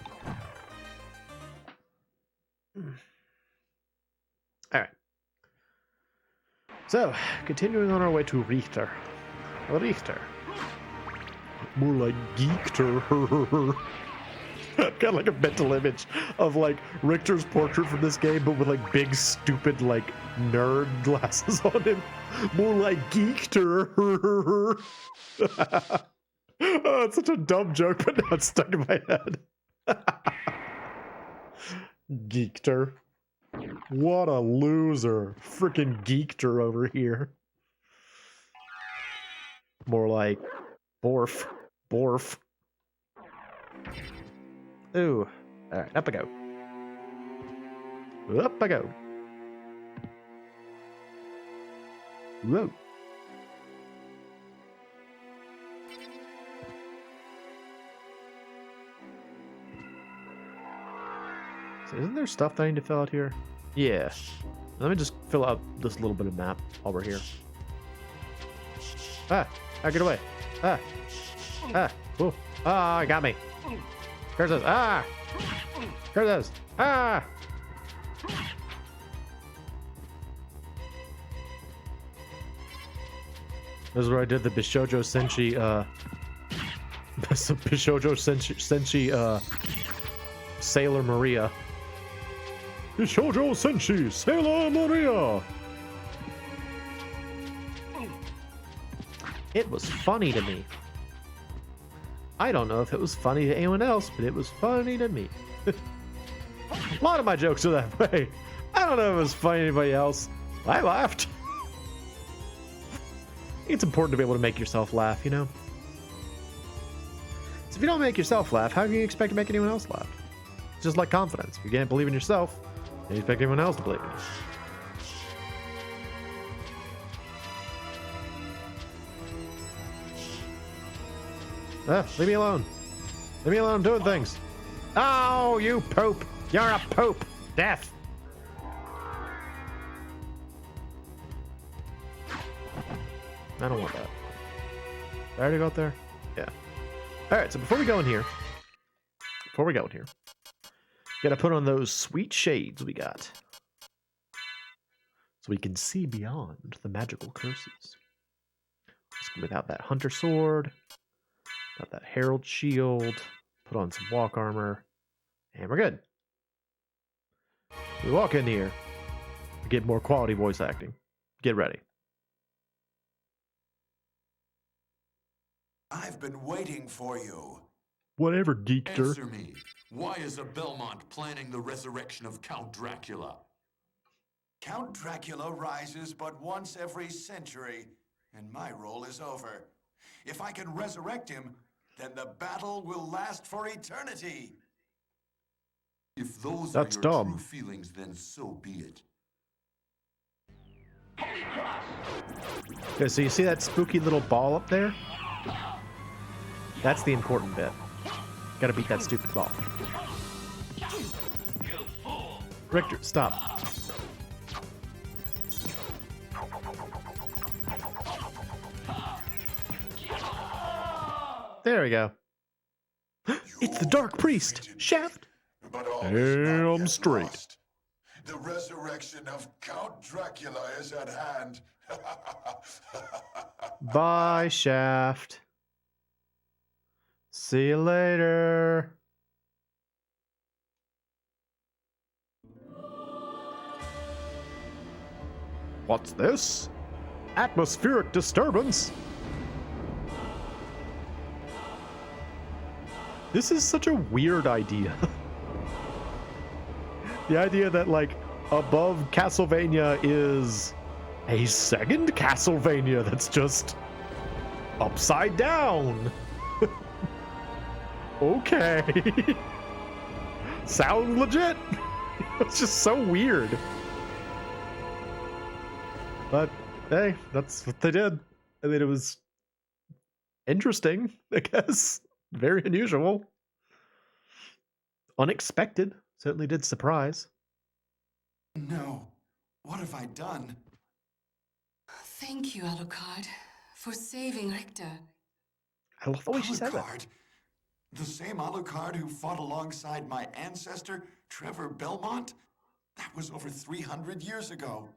Alright. So, continuing on our way to Richter. Richter. More like Geekter. Got like a mental image of like Richter's portrait from this game, but with like big, stupid, like nerd glasses on him. More like Geekter. Oh, it's such a dumb joke, but now it's stuck in my head. Geekter. What a loser. Freaking Geekter over here. More like Borf. Borf. Ooh. Alright, up I go. Up I go. Whoa. So isn't there stuff that I need to fill out here? Yeah. Let me just fill out this little bit of map while we're here. Ah! Get away! Ah! Ooh! Ah! Got me! Curses! Ah! Curses! Ah! This is where I did the Bishoujo Senshi, Bishoujo Senshi, Sailor Maria. Bishoujo Senshi, Sailor Maria! It was funny to me. I don't know if it was funny to anyone else, but it was funny to me. A lot of my jokes are that way. I don't know if it was funny to anybody else. I laughed. It's important to be able to make yourself laugh, you know? So if you don't make yourself laugh, how can you expect to make anyone else laugh? It's just like confidence. If you can't believe in yourself, you expect anyone else to believe in you. Leave me alone. Leave me alone, I'm doing things. Oh, you poop. You're a poop. Death. I don't want that. Did I already go up there? Yeah. Alright, so before we go in here, gotta put on those sweet shades we got. So we can see beyond the magical curses. Just without that hunter sword. Got that herald shield, put on some walk armor, and we're good. We walk in here, we get more quality voice acting. Get ready. I've been waiting for you. Whatever, Geekter. Answer me. Why is a Belmont planning the resurrection of Count Dracula? Count Dracula rises but once every century, and my role is over. If I can resurrect him, then the battle will last for eternity. If those That's are your dumb. true feelings, then so be it. Okay, so you see that spooky little ball up there? That's the important bit. Gotta beat that stupid ball. Richter, stop. There we go. It's the Dark Priest! Shaft! But all is not Damn yet straight. lost. The resurrection of Count Dracula is at hand. Bye, Shaft. See you later. What's this? Atmospheric disturbance? This is such a weird idea. The idea that, like, above Castlevania is a second Castlevania that's just upside down. Okay. Sounds legit. It's just so weird. But, hey, that's what they did. I mean, it was interesting, I guess. Very unusual. Unexpected. Certainly did surprise. No. What have I done? Thank you, Alucard, for saving Richter. I love the way she said that. Alucard? The same Alucard who fought alongside my ancestor, Trevor Belmont? That was over 300 years ago.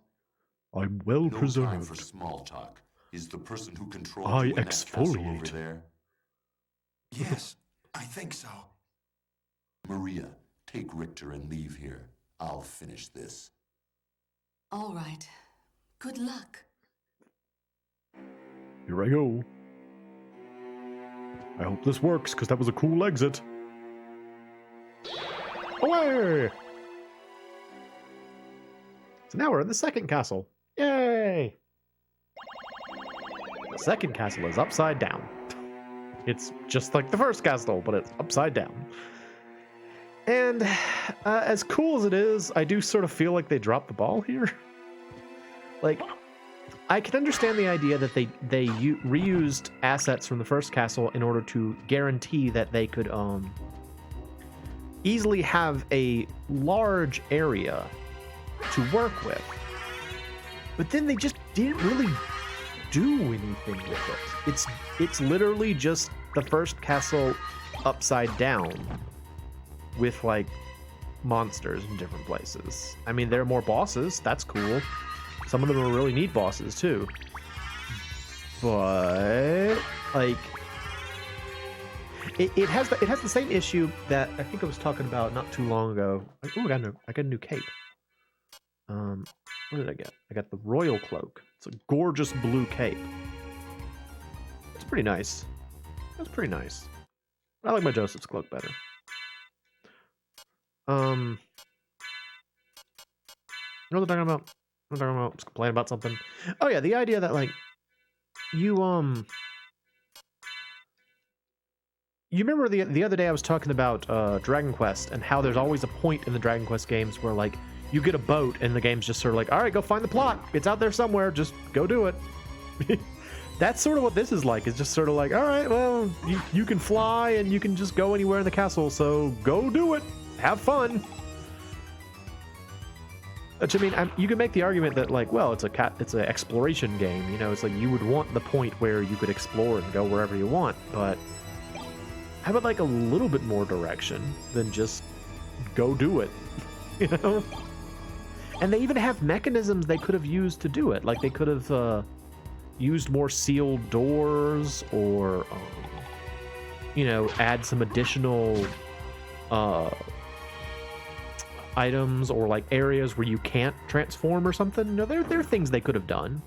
I'm well No time preserved. for small talk. Is the person who controlled I you in that castle over exfoliate. there? Yes, I think so. Maria, take Richter and leave here. I'll finish this. All right. Good luck. Here I go. I hope this works, because that was a cool exit. Away! So now we're in the second castle. Yay! The second castle is upside down. It's just like the first castle, but it's upside down. And as cool as it is, I do sort of feel like they dropped the ball here. Like, I can understand the idea that they reused assets from the first castle in order to guarantee that they could easily have a large area to work with. But then they just didn't really do anything with it. It's literally just the first castle upside down with, like, monsters in different places. I mean, there are more bosses. That's cool. Some of them are really neat bosses too. But like it has the same issue that I think I was talking about not too long ago. Like, oh, I got a new cape. What did I get? I got the Royal Cloak. It's a gorgeous blue cape. It's pretty nice. That's pretty nice. I like my Joseph's cloak better. You know what I'm talking about? I'm talking about just complaining about something. Oh yeah, the idea that, like, you remember the other day I was talking about Dragon Quest and how there's always a point in the Dragon Quest games where, like, you get a boat and the game's just sort of like, all right, go find the plot. It's out there somewhere. Just go do it. That's sort of what this is like. It's just sort of like, all right, well, you can fly and you can just go anywhere in the castle, so go do it. Have fun. Which, I mean, you can make the argument that, like, well, it's an exploration game. You know, it's like you would want the point where you could explore and go wherever you want, but I would like a little bit more direction than just go do it. You know? And they even have mechanisms they could have used to do it. Like, they could have used more sealed doors, or you know, add some additional items, or like areas where you can't transform or something. You know, there are things they could have done,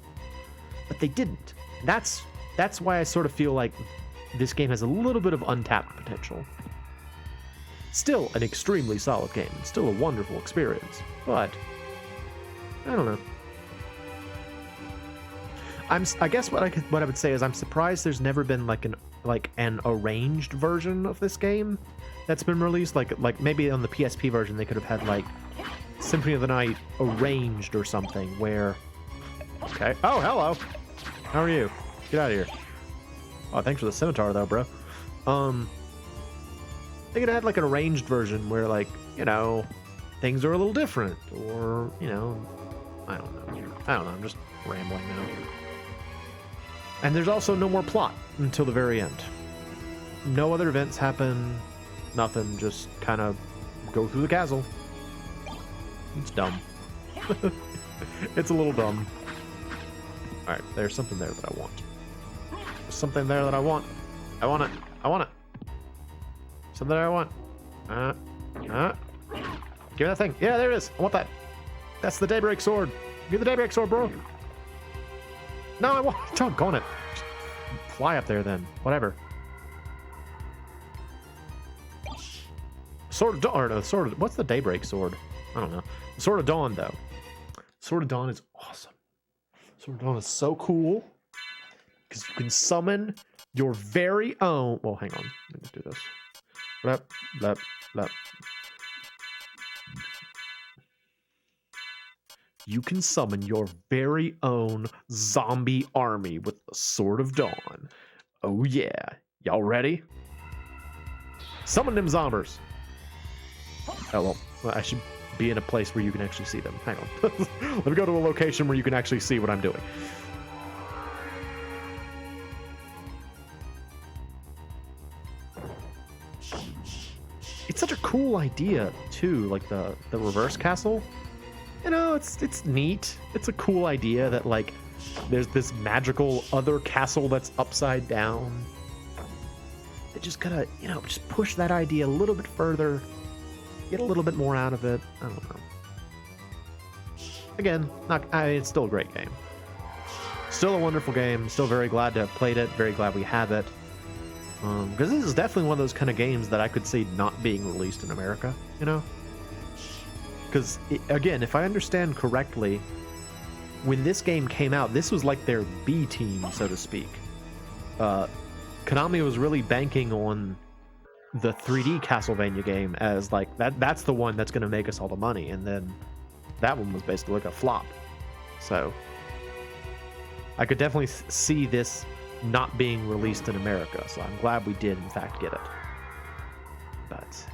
but they didn't. That's why I sort of feel like this game has a little bit of untapped potential. Still an extremely solid game. Still a wonderful experience, but I don't know. I guess what I would say is I'm surprised there's never been like an arranged version of this game that's been released. Like maybe on the PSP version they could have had like Symphony of the Night arranged or something where. Okay. Oh, hello. How are you? Get out of here. Oh, thanks for the scimitar though, bro. They could have had like an arranged version where, like, you know, things are a little different, or, you know, I don't know. I'm just rambling now. And there's also no more plot until the very end. No other events happen. Nothing. Just kind of go through the castle. It's dumb. It's a little dumb. Alright, there's something there that I want. There's something there that I want. I want it. I want it. Something I want. Give me that thing. Yeah, there it is. I want that. That's the Daybreak Sword. Give the Daybreak Sword, bro. No, I want. Doggone it. Fly up there then. Whatever. Sword. Or no, sword. What's the Daybreak Sword? I don't know. Sword of Dawn, though. Sword of Dawn is awesome. Sword of Dawn is so cool because you can summon your very own. Well, hang on. Let me do this. Blap, blap, blap. You can summon your very own zombie army with the Sword of Dawn. Oh yeah. Y'all ready? Summon them zombies. Oh, well, I should be in a place where you can actually see them. Hang on. Let me go to a location where you can actually see what I'm doing. It's such a cool idea, too, like the reverse castle. You know, it's neat. It's a cool idea that, like, there's this magical other castle that's upside down. They just gotta, you know, just push that idea a little bit further, get a little bit more out of it. I don't know. Again, it's still a great game. Still a wonderful game. Still very glad to have played it. Very glad we have it. Because this is definitely one of those kind of games that I could see not being released in America, you know? Because, again, if I understand correctly, when this game came out, this was like their B team, so to speak. Konami was really banking on the 3D Castlevania game as like that's the one that's going to make us all the money, and then that one was basically like a flop. So I could definitely see this not being released in America, so I'm glad we did in fact get it. But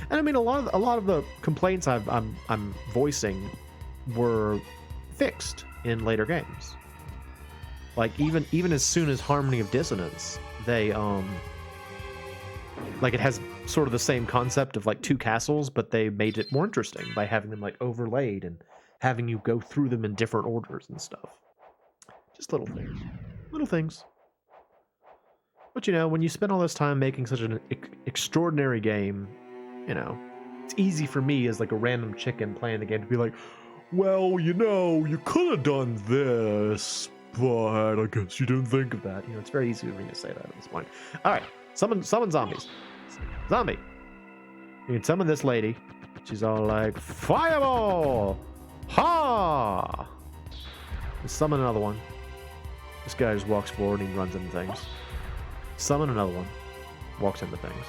and I mean a lot of the complaints I'm voicing were fixed in later games. Like even as soon as Harmony of Dissonance, they like it has sort of the same concept of like two castles, but they made it more interesting by having them like overlaid and having you go through them in different orders and stuff. Just little things. But you know, when you spend all this time making such an extraordinary game, you know, it's easy for me as like a random chicken playing the game to be like, well, you know, you could have done this, but I guess you didn't think of that. You know, it's very easy for me to say that at this point. All right, summon zombies. Zombie. You can summon this lady. She's all like, fireball! Ha! Let's summon another one. This guy just walks forward and he runs into things. Summon another one. Walks into things.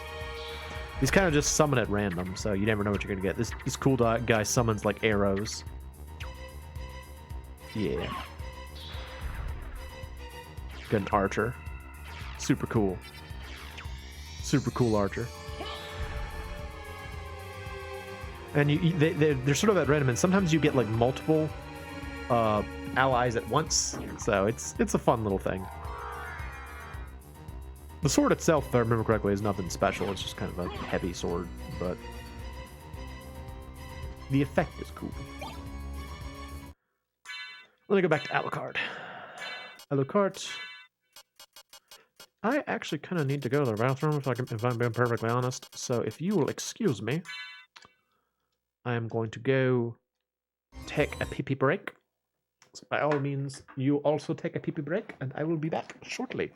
These kind of just summon at random, so you never know what you're going to get. This cool guy summons like arrows. Yeah. Got an archer. Super cool. Super cool archer. And they're sort of at random, and sometimes you get like multiple allies at once, so it's a fun little thing. The sword itself, if I remember correctly, is nothing special. It's just kind of a heavy sword, but the effect is cool. Let me go back to Alucard. Alucard. I actually kind of need to go to the bathroom if I'm being perfectly honest. So if you will excuse me, I am going to go take a pee-pee break. So by all means, you also take a pee-pee break, and I will be back shortly.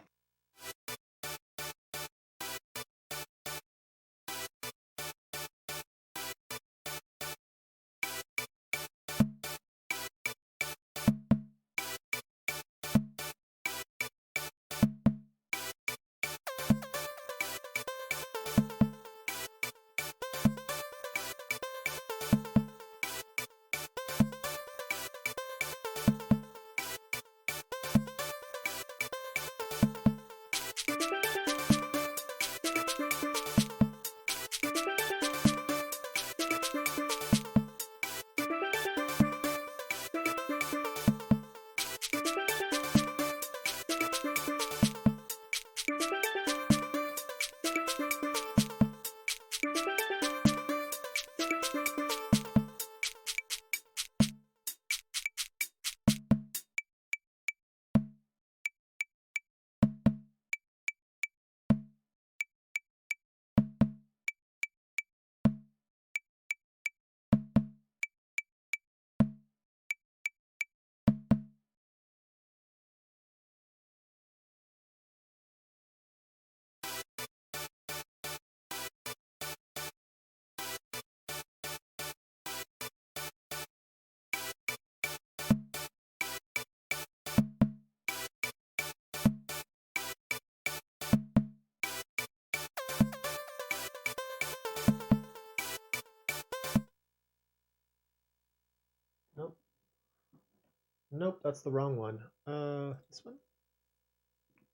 Nope, that's the wrong one. This one?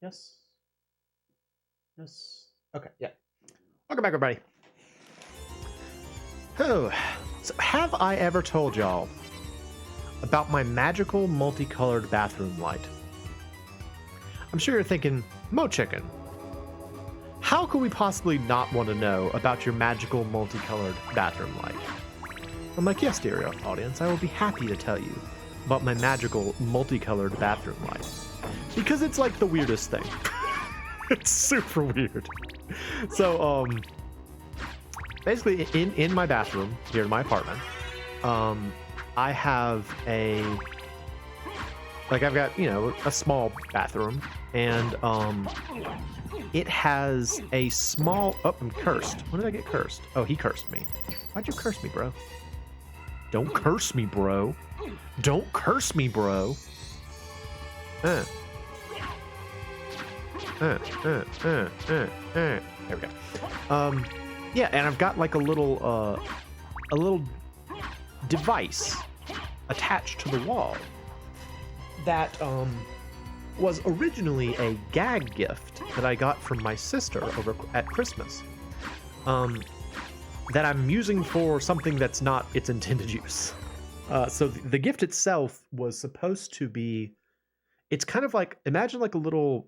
Yes. Yes. Okay, yeah. Welcome back, everybody. Oh, so have I ever told y'all about my magical multicolored bathroom light? I'm sure you're thinking, MoeChicken, how could we possibly not want to know about your magical multicolored bathroom light? I'm like, yes, dear audience, I will be happy to tell you about my magical multicolored bathroom light. Because it's like the weirdest thing. It's super weird. So, basically in my bathroom here in my apartment, I have I've got, you know, a small bathroom, and it has a small, oh, I'm cursed. When did I get cursed? Oh, he cursed me. Why'd you curse me, bro? Don't curse me, bro. Don't curse me, bro. There we go. Yeah, and I've got like a little device attached to the wall that was originally a gag gift that I got from my sister over at Christmas. That I'm using for something that's not its intended use. So the gift itself was supposed to be, it's kind of like, imagine like a little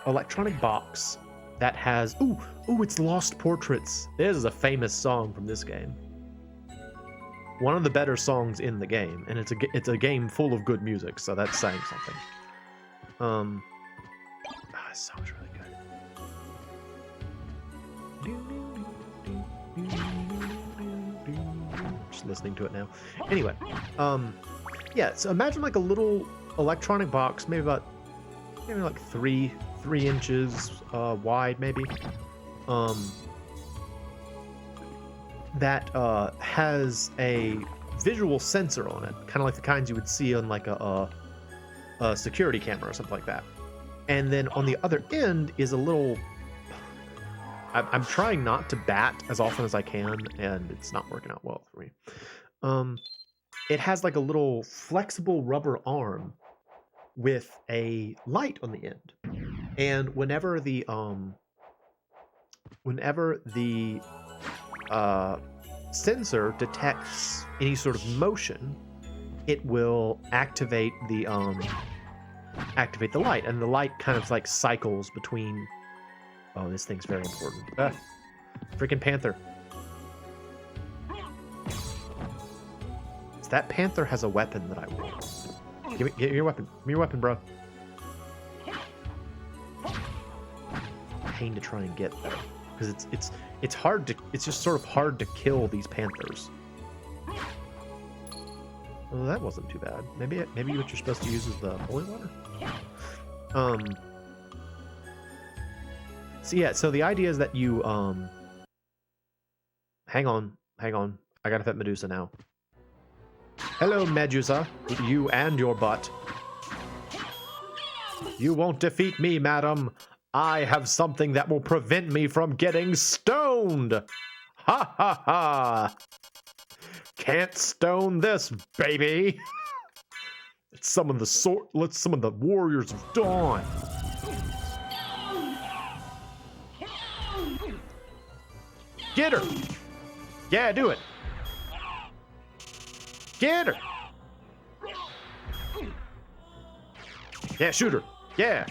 electronic box that has, ooh, it's Lost Portraits. This is a famous song from this game. One of the better songs in the game, and it's a game full of good music, so that's saying something. This song's really good. Just listening to it now. Anyway, yeah, so imagine like a little electronic box, maybe like three inches wide, maybe. That has a visual sensor on it, kind of like the kinds you would see on like a security camera or something like that. And then on the other end is a little. I'm trying not to bat as often as I can, and it's not working out well for me. It has like a little flexible rubber arm with a light on the end, and whenever the sensor detects any sort of motion, it will activate the light, and the light kind of like cycles between. Oh, this thing's very important. Freaking panther. So that panther has a weapon that I want. Give me your weapon. Give me your weapon, bro. Pain to try and get though, because it's hard to. It's just sort of hard to kill these panthers. Well, that wasn't too bad. Maybe what you're supposed to use is the holy water. So yeah, so the idea is that you hang on. I gotta fit Medusa now. Hello, Medusa. You and your butt. You won't defeat me, madam. I have something that will prevent me from getting stoned. Ha ha ha. Can't stone this, baby. Let's summon the warriors of dawn. Get her! Yeah, do it! Get her! Yeah, shoot her! Yeah!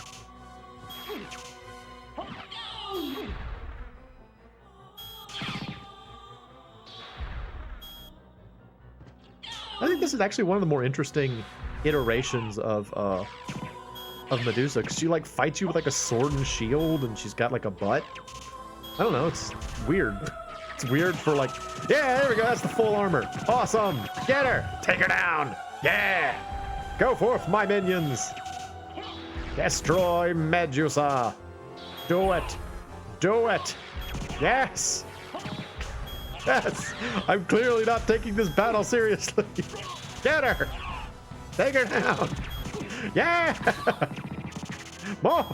I think this is actually one of the more interesting iterations of Medusa, because she like fights you with like a sword and shield, and she's got like a butt. I don't know, it's weird. It's weird for like, yeah, there we go, that's the full armor. Awesome. Get her. Take her down. Yeah. Go forth, my minions. Destroy Medusa. Do it. Do it. Yes. Yes. I'm clearly not taking this battle seriously. Get her. Take her down. Yeah. More.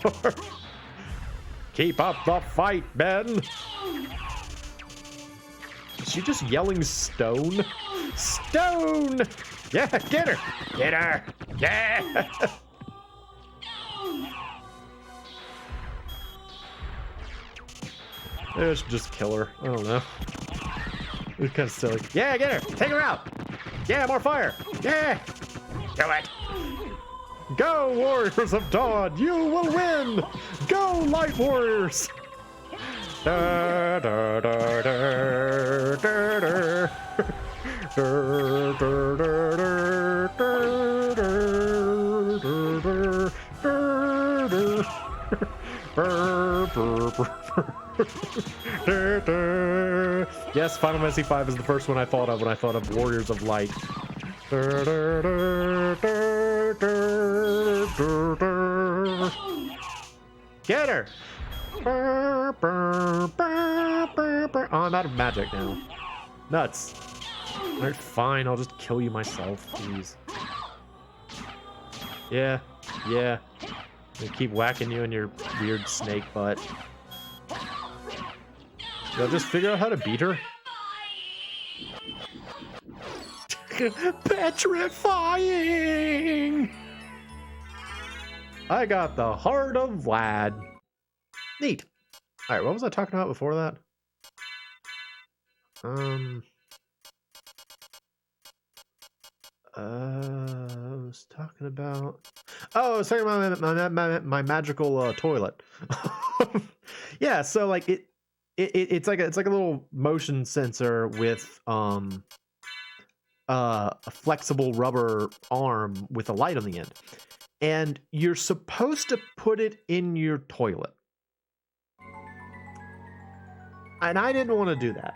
Keep up the fight, Ben. Is she just yelling stone? Stone! Yeah, get her! Get her! Yeah! Maybe I should just kill her. I don't know. It's kind of silly. Yeah, get her! Take her out! Yeah, more fire! Yeah! Do it! Go, Warriors of Dawn! You will win! Go, Light Warriors! Da, da, da, da, da, da. Yes, Final Fantasy V is the first one I thought of when I thought of Warriors of Light. Get her! Oh, I'm out of magic now. Nuts. Alright, fine, I'll just kill you myself, please. Yeah, yeah. I keep whacking you in your weird snake butt. I'll just figure out how to beat her. Petrifying! I got the heart of Vlad. Neat. Alright, what was I talking about before that? I was talking about... Oh, I was talking about my magical toilet. Yeah, so like it's like a little motion sensor with a flexible rubber arm with a light on the end, and you're supposed to put it in your toilet. And I didn't want to do that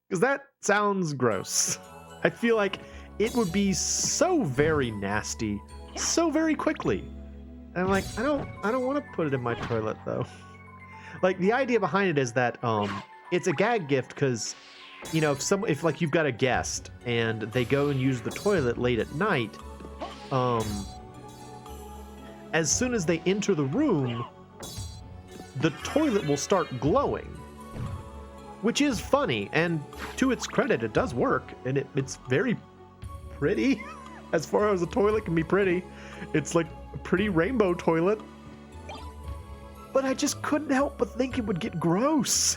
because that sounds gross. I feel like it would be so very nasty, so very quickly. And I'm like, I don't want to put it in my toilet though. Like the idea behind it is that it's a gag gift because, you know, if like you've got a guest and they go and use the toilet late at night, as soon as they enter the room, the toilet will start glowing, which is funny, and to its credit, it does work, and it's very pretty. As far as a toilet can be pretty, it's like a pretty rainbow toilet. But I just couldn't help but think it would get gross.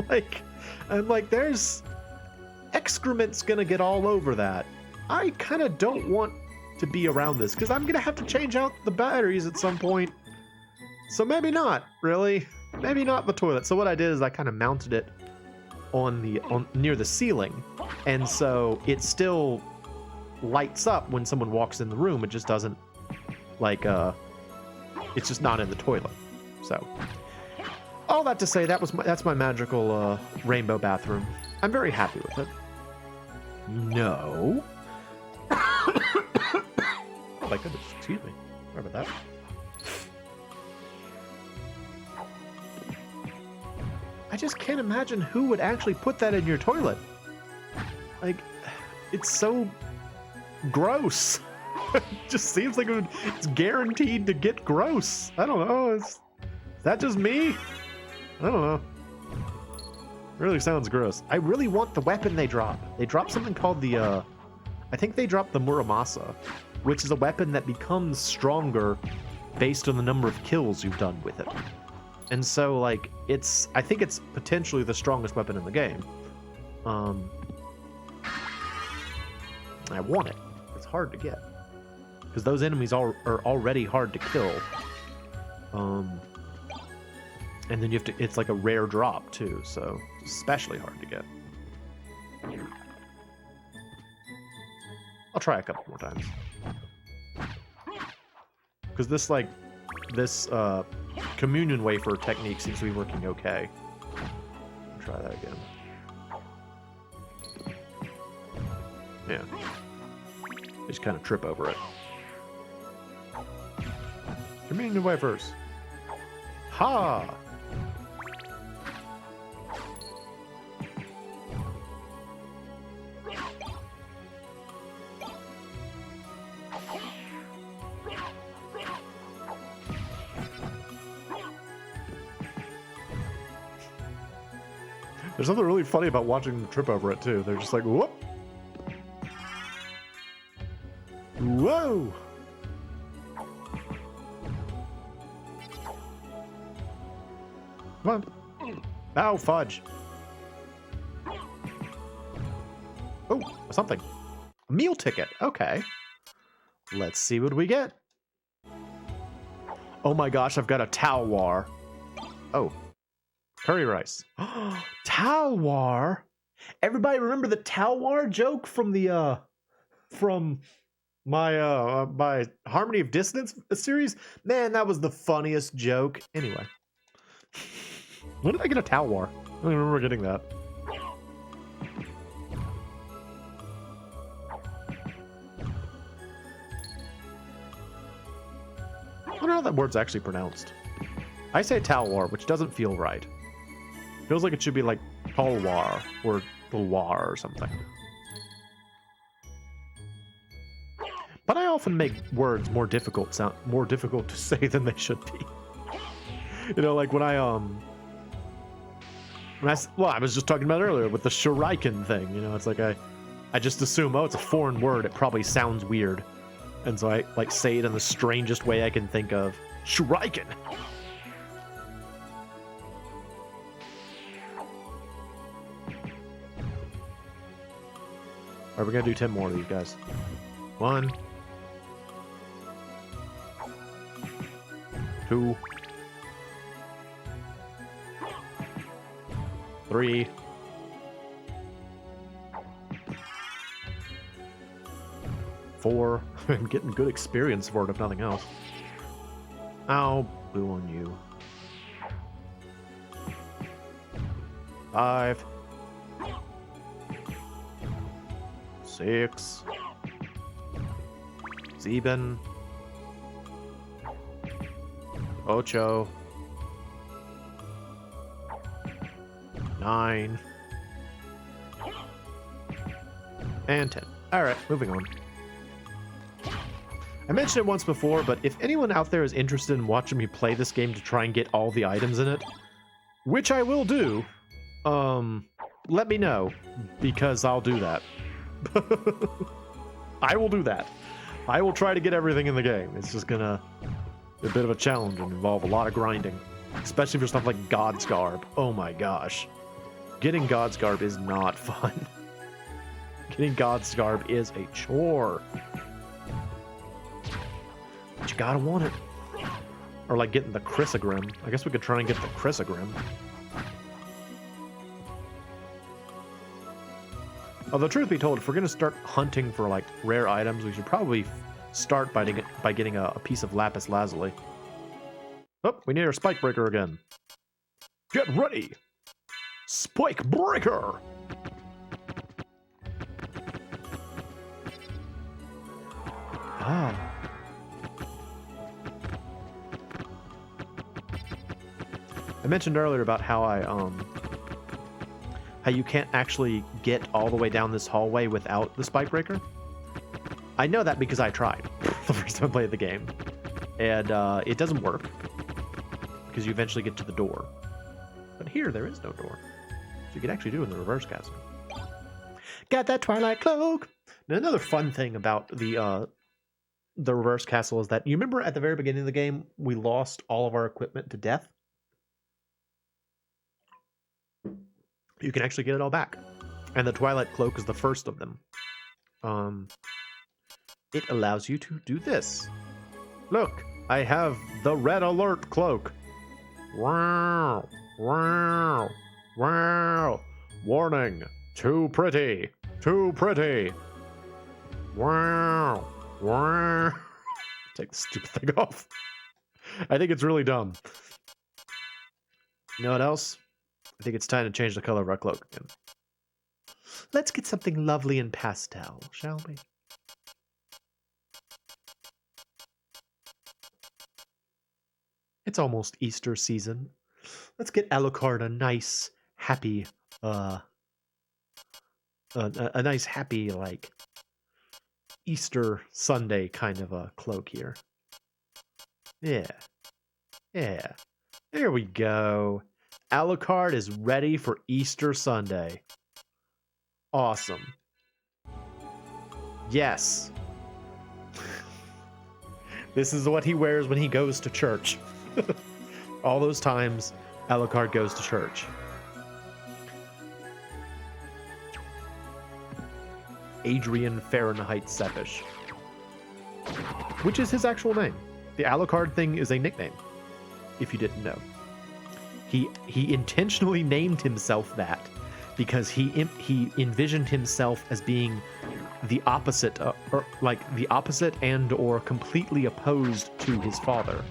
Like, I'm like, there's excrement's gonna get all over that. I kind of don't want to be around this because I'm gonna have to change out the batteries at some point. So maybe not, really. Maybe not the toilet. So what I did is I kind of mounted it on near the ceiling, and so it still lights up when someone walks in the room. It just doesn't like it's just not in the toilet. So all that to say, that's my magical rainbow bathroom. I'm very happy with it. No. Oh my goodness, excuse me. Sorry about that. I just can't imagine who would actually put that in your toilet. Like, it's so gross. It just seems like it's guaranteed to get gross. I don't know. Is that just me? I don't know. It really sounds gross. I really want the weapon they drop. They drop something called the, I think they dropped the Muramasa, which is a weapon that becomes stronger based on the number of kills you've done with it. And so, like, I think it's potentially the strongest weapon in the game. I want it. It's hard to get. Because those enemies are already hard to kill. And then you have to, it's like a rare drop, too, so it's especially hard to get. I'll try a couple more times. Because this communion wafer technique seems to be working okay. Try that again. Yeah. Just kind of trip over it. Communion wafers. Ha! There's something really funny about watching them trip over it, too. They're just like, whoop! Whoa! Come on. Ow, fudge. Oh, something. A meal ticket. Okay. Let's see what we get. Oh my gosh, I've got a Talwar. Oh. Curry rice. Talwar? Everybody remember the Talwar joke from the from my Harmony of Dissonance series? Man, that was the funniest joke. Anyway. When did I get a Talwar? I don't even remember getting that. I wonder how that word's actually pronounced. I say Talwar, which doesn't feel right. Feels like it should be like Talwar or Talwar or something. But I often make words more difficult to say than they should be. You know, like when I was just talking about earlier with the shuriken thing. You know, it's like I just assume, oh, it's a foreign word. It probably sounds weird, and so I like say it in the strangest way I can think of. Shuriken. Alright, we're gonna do 10 more of these guys. 1, 2, 3, 4. I'm getting good experience for it, if nothing else. Ow, boo on you. 5, 6, 7, 8, 9, and 10. Alright, moving on. I mentioned it once before, but if anyone out there is interested in watching me play this game to try and get all the items in it, which I will do, let me know, because I'll do that. I will do that. I will try to get everything in the game. It's just gonna be a bit of a challenge and involve a lot of grinding, especially for stuff like God's Garb. Oh my gosh. Getting God's Garb is not fun. Getting God's Garb is a chore. But you gotta want it. Or like getting the Chrysogrim. I guess we could try and get the Chrysogrim. Although, truth be told, if we're going to start hunting for, like, rare items, we should probably start by getting a piece of Lapis Lazuli. Oh, we need our Spike Breaker again. Get ready! Spike Breaker! Ah. I mentioned earlier about how how you can't actually get all the way down this hallway without the Spike Breaker. I know that because I tried the first time I played the game. And it doesn't work, because you eventually get to the door. But here, there is no door. So you can actually do it in the reverse castle. Got that Twilight Cloak! Now, another fun thing about the reverse castle is that, you remember at the very beginning of the game, we lost all of our equipment to death? You can actually get it all back. And the Twilight Cloak is the first of them. It allows you to do this. Look, I have the Red Alert Cloak. Wow, wow, wow. Warning, too pretty, too pretty. Wow, wow. Take the stupid thing off. I think it's really dumb. You know what else? I think it's time to change the color of our cloak again. Let's get something lovely in pastel, shall we? It's almost Easter season. Let's get Alucard a nice, happy, a nice, happy, like, Easter Sunday kind of a cloak here. Yeah. Yeah. There we go. Alucard is ready for Easter Sunday. Awesome. Yes. This is what he wears when he goes to church. All those times Alucard goes to church. Adrian Fahrenheit Seppish, which is his actual name. The Alucard thing is a nickname, if you didn't know. He intentionally named himself that because he envisioned himself as being the opposite, or like the opposite and or completely opposed to his father.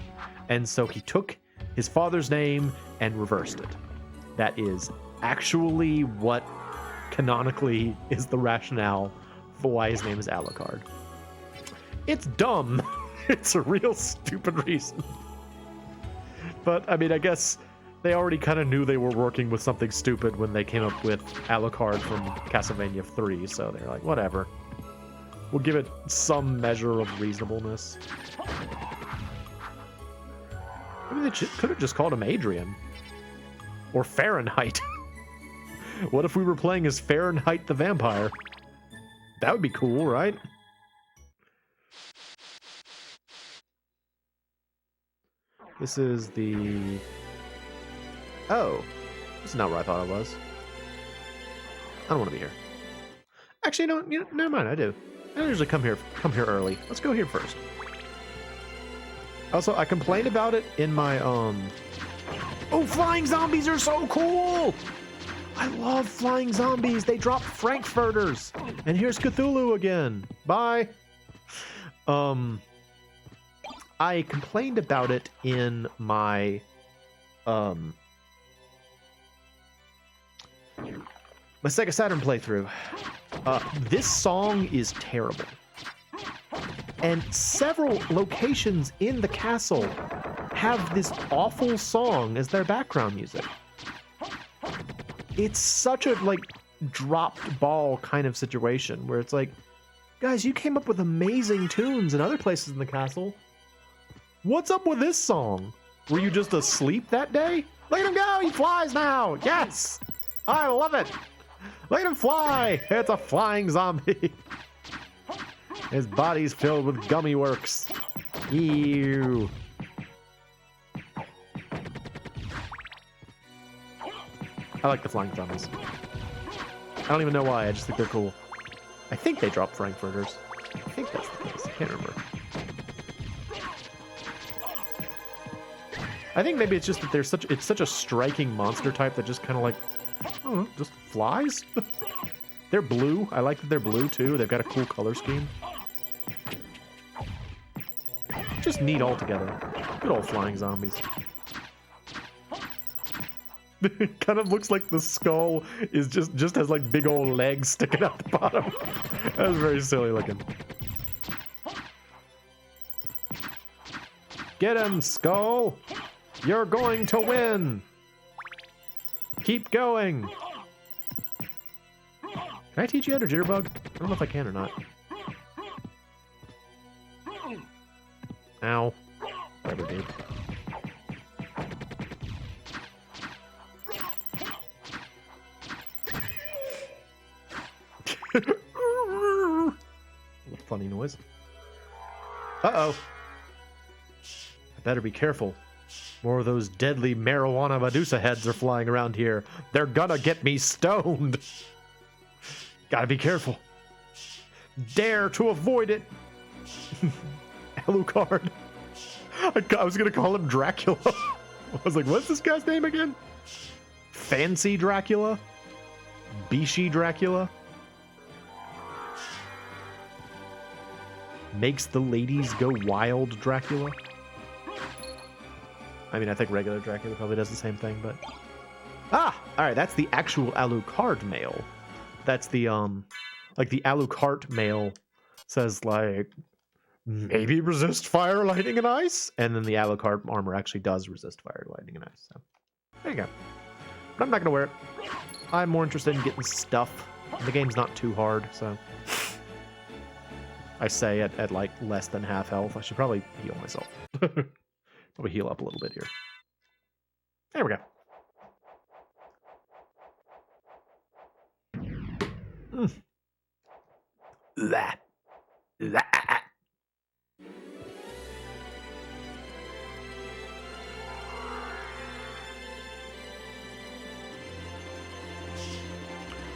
And so he took his father's name and reversed it. That is actually what canonically is the rationale for why his name is Alucard. It's dumb. It's a real stupid reason. But, I mean, I guess they already kind of knew they were working with something stupid when they came up with Alucard from Castlevania 3, so they're like, whatever. We'll give it some measure of reasonableness. Maybe they could have just called him Adrian. Or Fahrenheit. What if we were playing as Fahrenheit the Vampire? That would be cool, right? This is the... Oh. This is not where I thought I was. I don't want to be here. Actually, no, never mind, I do. I usually come here early. Let's go here first. Also, I complained about it in my, Oh, flying zombies are so cool! I love flying zombies. They drop Frankfurters. And here's Cthulhu again. Bye. I complained about it in my my Sega Saturn playthrough. This song is terrible. And several locations in the castle have this awful song as their background music. It's such a, like, dropped ball kind of situation where it's like, guys, you came up with amazing tunes in other places in the castle. What's up with this song? Were you just asleep that day? Look at him go! He flies now! Yes! I love it! Look at him fly! It's a flying zombie. His body's filled with gummy works. Ew. I like the flying zombies. I don't even know why, I just think they're cool. I think they drop Frankfurters. I think that's the case, I can't remember. I think maybe it's just that it's such a striking monster type that just kind of like, I don't know, just flies? They're blue. I like that they're blue too. They've got a cool color scheme. Just neat altogether. Good old flying zombies. It kind of looks like the skull is just has like big old legs sticking out the bottom. That's very silly looking. Get him, skull! You're going to win! Keep going! Can I teach you how to jitterbug? I don't know if I can or not. Ow. Whatever, dude. Funny noise. Uh-oh. I better be careful. More of those deadly marijuana Medusa heads are flying around here. They're gonna get me stoned. Gotta be careful. Dare to avoid it. Alucard. I was gonna call him Dracula. I was like, what's this guy's name again? Fancy Dracula? Bishi Dracula? Makes the ladies go wild Dracula? I mean, I think regular Dracula probably does the same thing, but... Ah! Alright, that's the actual Alucard mail. That's the, like, the Alucard mail says, like, maybe resist fire, lightning, and ice? And then the Alucard armor actually does resist fire, lightning, and ice, so... There you go. But I'm not gonna wear it. I'm more interested in getting stuff. The game's not too hard, so... I say at like less than half health. I should probably heal myself. Probably heal up a little bit here. There we go.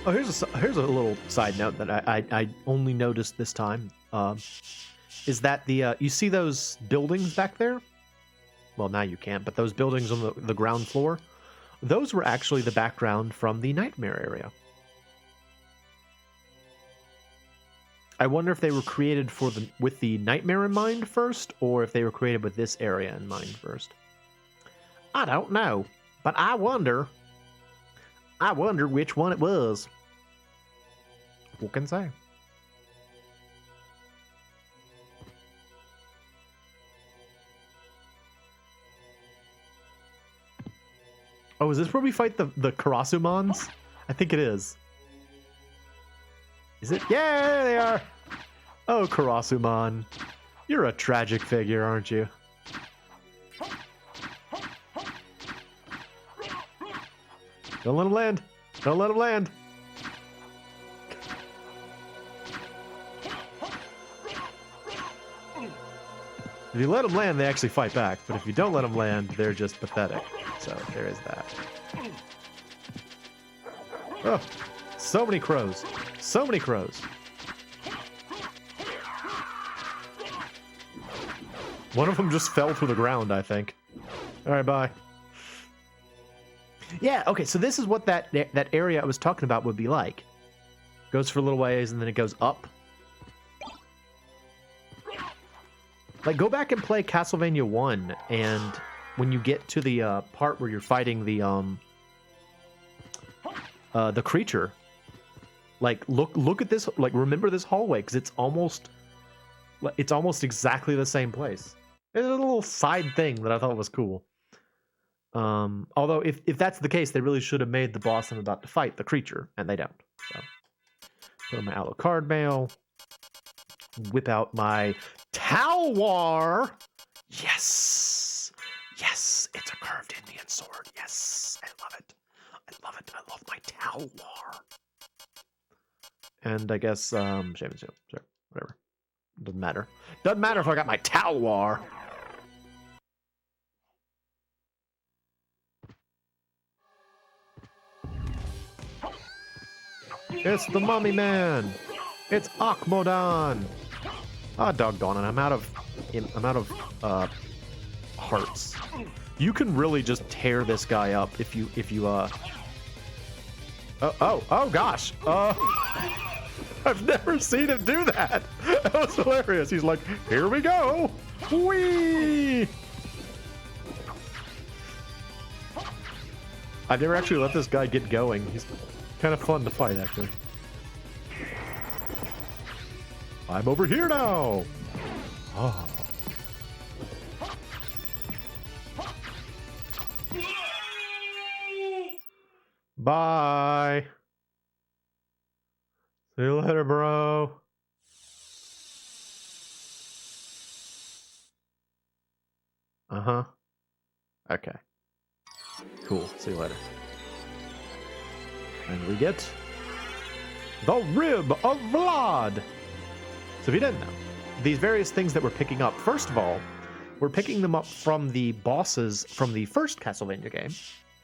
Oh, here's a little side note that I only noticed this time. Is that the you see those buildings back there? Well, now you can't, but those buildings on the ground floor, those were actually the background from the Nightmare area. I wonder if they were created with the Nightmare in mind first, or if they were created with this area in mind first. I don't know, but I wonder which one it was. Who can say? Oh, is this where we fight the Karasumons? I think it is. Is it? Yeah, there they are. Oh, Karasumon. You're a tragic figure, aren't you? Don't let him land. Don't let him land. If you let them land, they actually fight back. But if you don't let them land, they're just pathetic. So there is that. Oh, so many crows. So many crows. One of them just fell to the ground, I think. All right, bye. Yeah, okay, so this is what that area I was talking about would be like. Goes for a little ways, and then it goes up. Like, go back and play Castlevania 1, and when you get to the part where you're fighting the creature, like, look at this, like, remember this hallway, because it's almost exactly the same place. It's a little side thing that I thought was cool. Although, if that's the case, they really should have made the boss I'm about to fight the creature, and they don't. So, put on my Alucard mail, whip out my Talwar. Yes, yes, it's a curved Indian sword. Yes, I love it. I love it. I love my Talwar. And I guess Shaman Seal. Sure, whatever. Doesn't matter. Doesn't matter if I got my Talwar. It's the Mummy Man. It's Akmodan. Ah, doggone it! I'm out of hearts. You can really just tear this guy up if you Oh gosh. I've never seen him do that. That was hilarious. He's like, here we go. Whee! I've never actually let this guy get going. He's kind of fun to fight, actually. I'm over here now. Oh. Bye. See you later, bro. Uh-huh. Okay. Cool. See you later. And we get the Rib of Vlad. So if you didn't know, these various things that we're picking up, first of all, we're picking them up from the bosses from the first Castlevania game,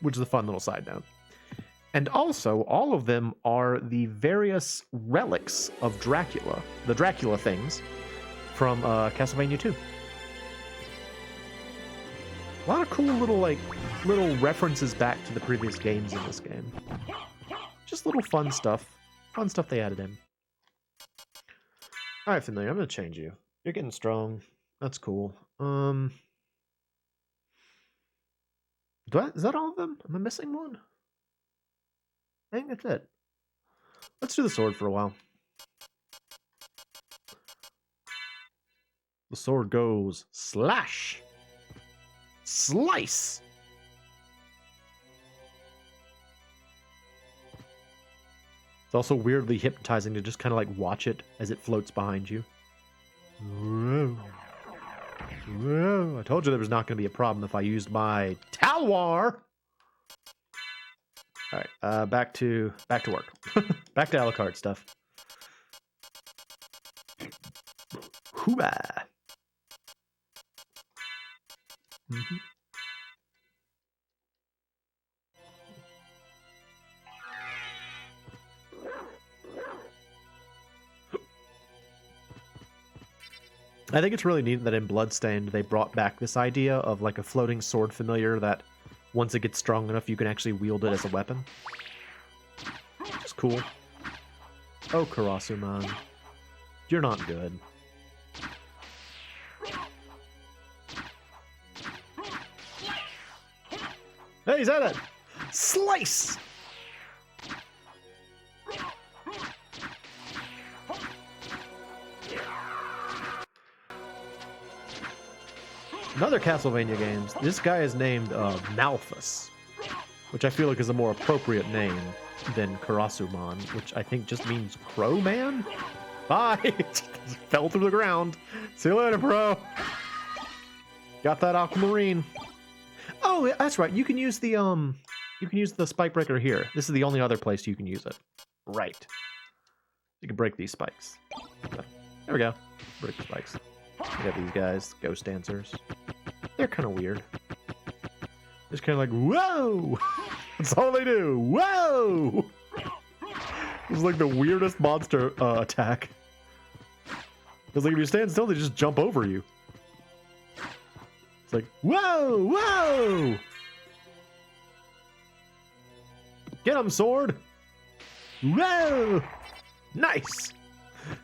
which is a fun little side note. And also, all of them are the various relics of Dracula, the Dracula things from Castlevania 2. A lot of cool little references back to the previous games in this game. Just little fun stuff they added in. All right, Familiar, I'm gonna change you. You're getting strong. That's cool. Is that all of them? Am I missing one? I think that's it. Let's do the sword for a while. The sword goes slash, slice. It's also weirdly hypnotizing to just kind of like watch it as it floats behind you. Whoa. Whoa. I told you there was not going to be a problem if I used my Talwar. All right, back to work. Back to Alucard stuff. Hooah. Mm-hmm. I think it's really neat that in Bloodstained they brought back this idea of like a floating sword familiar that once it gets strong enough you can actually wield it as a weapon. Which is cool. Oh, Karasuman. You're not good. Hey, he's at it! Slice! Another Castlevania games. This guy is named Malthus, which I feel like is a more appropriate name than Karasuman, which I think just means Crow Man? Bye! Fell through the ground. See you later, bro. Got that aquamarine. Oh, that's right. You can use the spike breaker here. This is the only other place you can use it. Right. You can break these spikes. There we go. Break the spikes. We got these guys, ghost dancers. They're kind of weird. Just kind of like, whoa! That's all they do. Whoa! It's like the weirdest monster attack. Because like if you stand still, they just jump over you. It's like, whoa, whoa! Get him, sword! Whoa! Nice!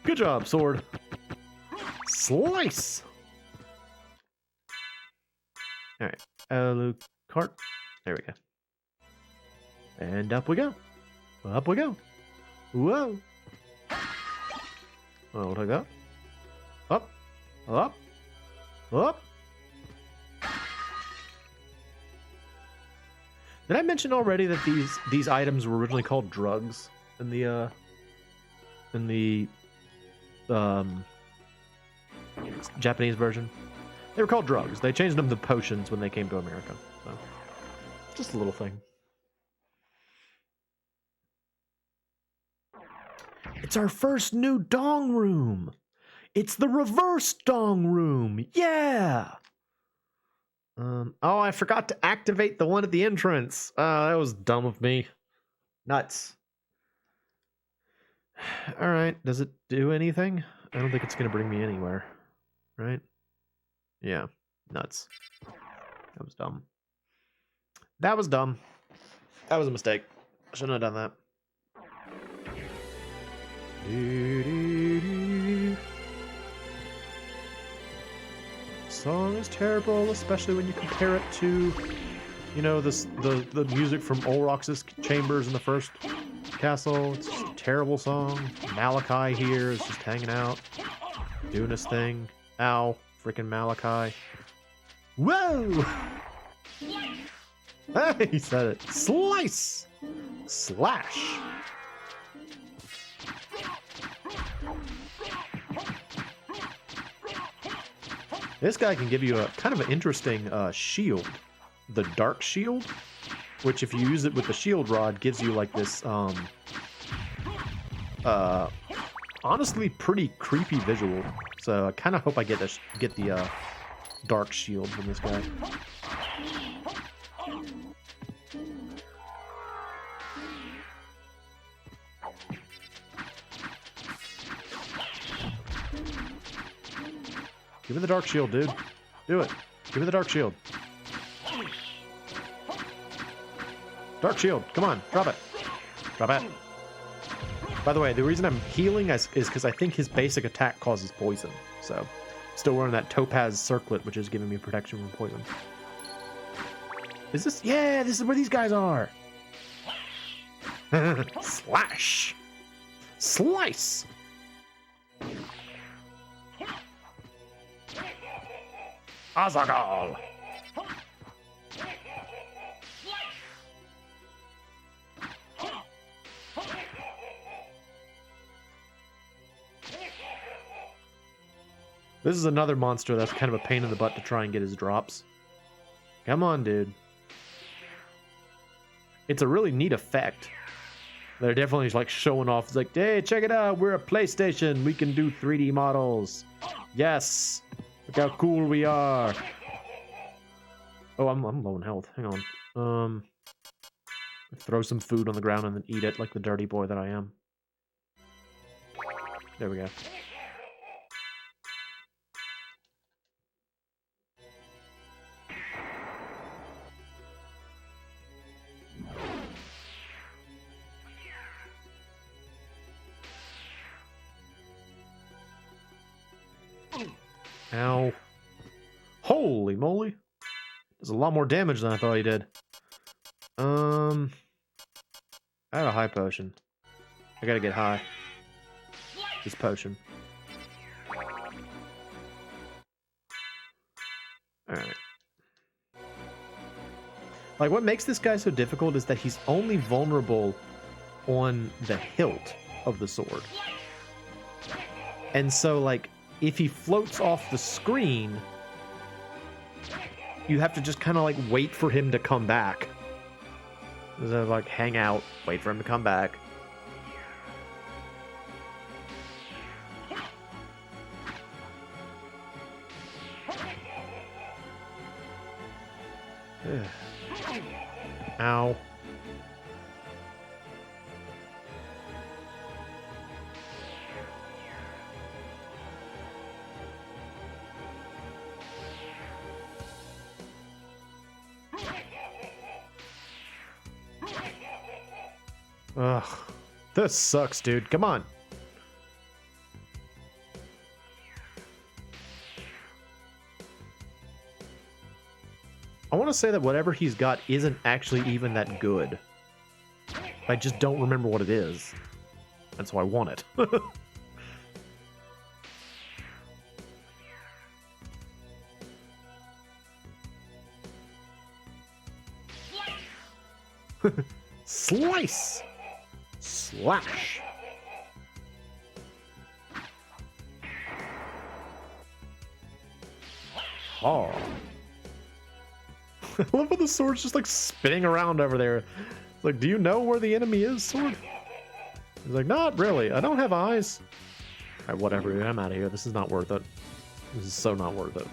Good job, sword. Slice! Alright, Alucard. There we go. And up we go. Up we go. Whoa! Oh, what I got? Up, up, up. Did I mention already that these items were originally called drugs in the Japanese version? They were called drugs. They changed them to potions when they came to America. So, just a little thing. It's our first new dong room. It's the reverse dong room. Yeah. Oh, I forgot to activate the one at the entrance. That was dumb of me. Nuts. All right. Does it do anything? I don't think it's going to bring me anywhere. Right? Yeah. Nuts. That was dumb. That was dumb. That was a mistake. I shouldn't have done that. Song is terrible, especially when you compare it to, you know, the music from Olrox's chambers in the first castle. It's just a terrible song. Malachi here is just hanging out, doing his thing. Ow, freaking Malachi! Whoa! Hey, he said it. Slice, slash. This guy can give you a kind of an interesting shield, the Dark Shield, which if you use it with the shield rod gives you like this honestly pretty creepy visual. So I kind of hope I get the Dark Shield from this guy. Give me the Dark Shield, dude. Do it. Give me the Dark Shield. Dark Shield. Come on. Drop it. Drop it. By the way, the reason I'm healing is because I think his basic attack causes poison. So, still wearing that Topaz Circlet, which is giving me protection from poison. Is this? Yeah, this is where these guys are. Slash. Slice. Azaghal! This is another monster that's kind of a pain in the butt to try and get his drops. Come on, dude. It's a really neat effect. They're definitely like showing off. It's like, hey, check it out. We're a PlayStation. We can do 3D models. Yes. Look how cool we are. Oh, I'm low in health. Hang on. Throw some food on the ground and then eat it like the dirty boy that I am. There we go. Ow. Holy moly. Does a lot more damage than I thought he did. I have a high potion. I gotta get high. This potion. Alright. Like, what makes this guy so difficult is that he's only vulnerable on the hilt of the sword. And so, like, if he floats off the screen, you have to just kind of, like, wait for him to come back. So, like, hang out, wait for him to come back. Ow. Ugh. This sucks, dude. Come on. I want to say that whatever he's got isn't actually even that good. I just don't remember what it is. And so I want it. Slice! Slash! Oh. I love how the sword's just like spinning around over there. It's like, do you know where the enemy is, sword? He's like, not really. I don't have eyes. Alright, whatever, dude. I'm out of here. This is not worth it. This is so not worth it.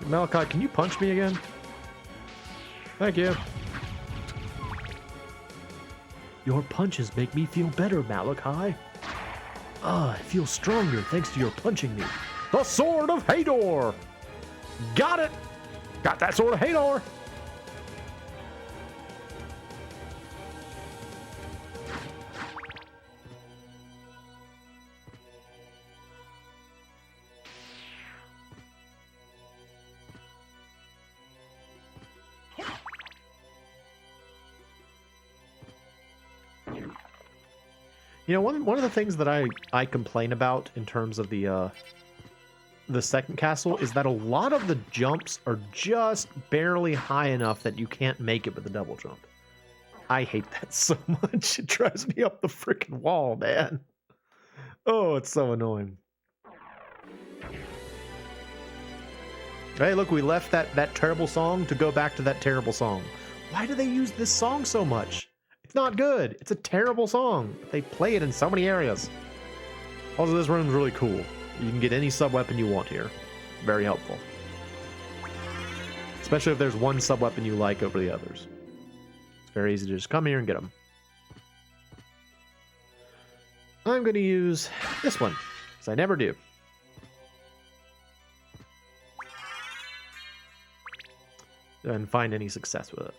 Malachi, can you punch me again? Thank you. Your punches make me feel better, Malachi. Ah, I feel stronger thanks to your punching me. The Sword of Hador! Got it! Got that Sword of Hador! You know, one of the things that I complain about in terms of the second castle is that a lot of the jumps are just barely high enough that you can't make it with a double jump. I hate that so much. It drives me up the freaking wall, man. Oh, it's so annoying. Hey, look, we left that terrible song to go back to that terrible song. Why do they use this song so much? It's not good. It's a terrible song. They play it in so many areas. Also, this room's really cool. You can get any sub-weapon you want here. Very helpful. Especially if there's one sub-weapon you like over the others. It's very easy to just come here and get them. I'm going to use this one, because I never do. And find any success with it.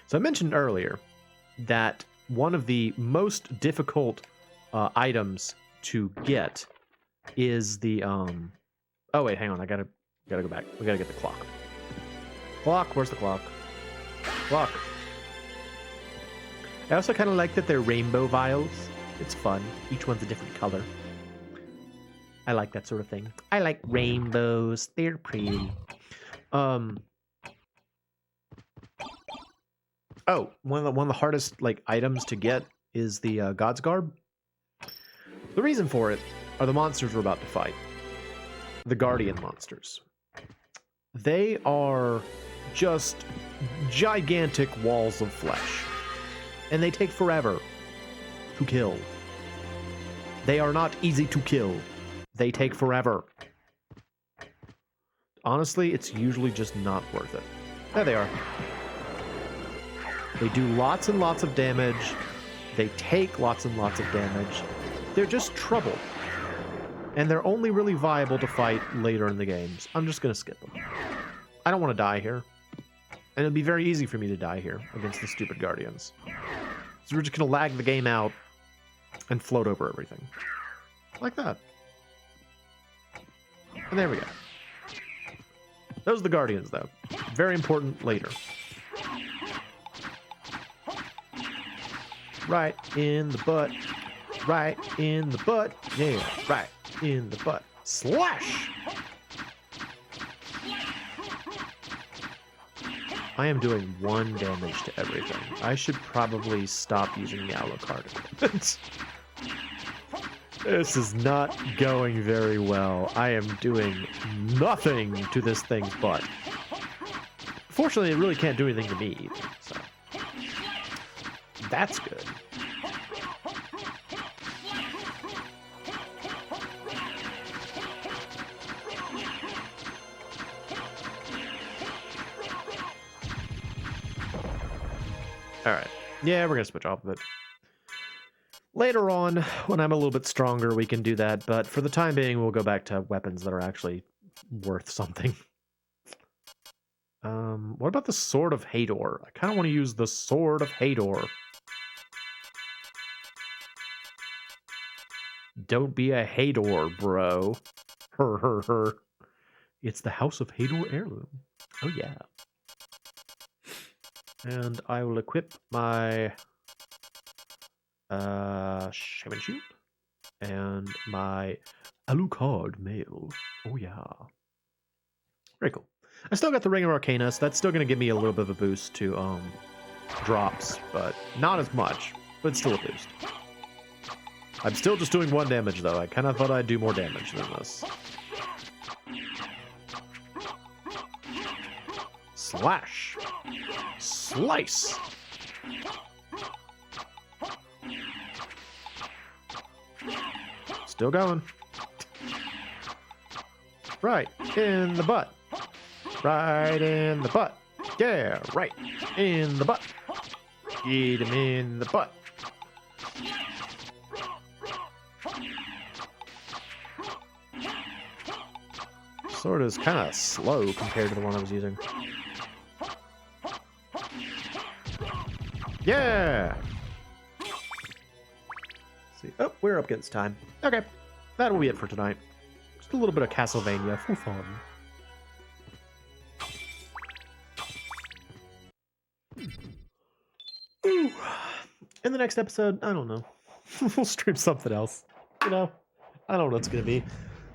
So I mentioned earlier that one of the most difficult items to get is the oh wait, hang on, I gotta go back. We gotta get the clock. Clock, where's the clock? Clock. I also kind of like that they're rainbow vials. It's fun. Each one's a different color. I like that sort of thing. I like rainbows. They're pretty. Oh, one of the hardest like items to get is the God's Garb. The reason for it are the monsters we're about to fight. The Guardian monsters. They are just gigantic walls of flesh. And they take forever to kill. They are not easy to kill. They take forever. Honestly, it's usually just not worth it. There they are. They do lots and lots of damage. They take lots and lots of damage. They're just trouble. And they're only really viable to fight later in the games. I'm just going to skip them. I don't want to die here. And it'd be very easy for me to die here against the stupid Guardians. So we're just going to lag the game out and float over everything. Like that. And there we go. Those are the Guardians, though. Very important later. Right in the butt. Right in the butt. Yeah, right in the butt. Slash! I am doing 1 damage to everything. I should probably stop using the Alucard equipment. This is not going very well. I am doing nothing to this thing's butt. Fortunately, it really can't do anything to me either, so that's good. Alright. Yeah, we're going to switch off of it. Later on, when I'm a little bit stronger, we can do that, but for the time being, we'll go back to weapons that are actually worth something. What about the Sword of Hador? I kind of want to use the Sword of Hador. Don't be a Hador, bro. Her. It's the House of Hador heirloom. Oh, yeah. And I will equip my Shaman Shield and my Alucard mail. Oh, yeah. Very cool. I still got the Ring of Arcana, so that's still going to give me a little bit of a boost to drops, but not as much, but still a boost. I'm still just doing 1 damage, though. I kind of thought I'd do more damage than this. Slash. Slice. Still going. Right in the butt. Right in the butt. Yeah, right in the butt. Eat him in the butt. Sword is kind of slow compared to the one I was using. Yeah! See. Oh, we're up against time. Okay, that will be it for tonight. Just a little bit of Castlevania for fun. Ooh. In the next episode, I don't know. We'll stream something else. You know, I don't know what it's gonna be.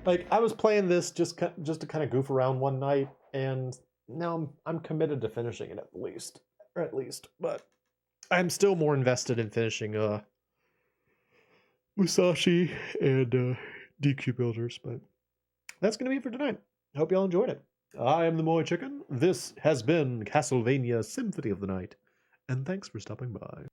Like, I was playing this just to kind of goof around one night, and now I'm committed to finishing it at least, but I'm still more invested in finishing Musashi and DQ Builders, but that's going to be it for tonight. I hope y'all enjoyed it. I am the MoeChicken. This has been Castlevania Symphony of the Night, and thanks for stopping by.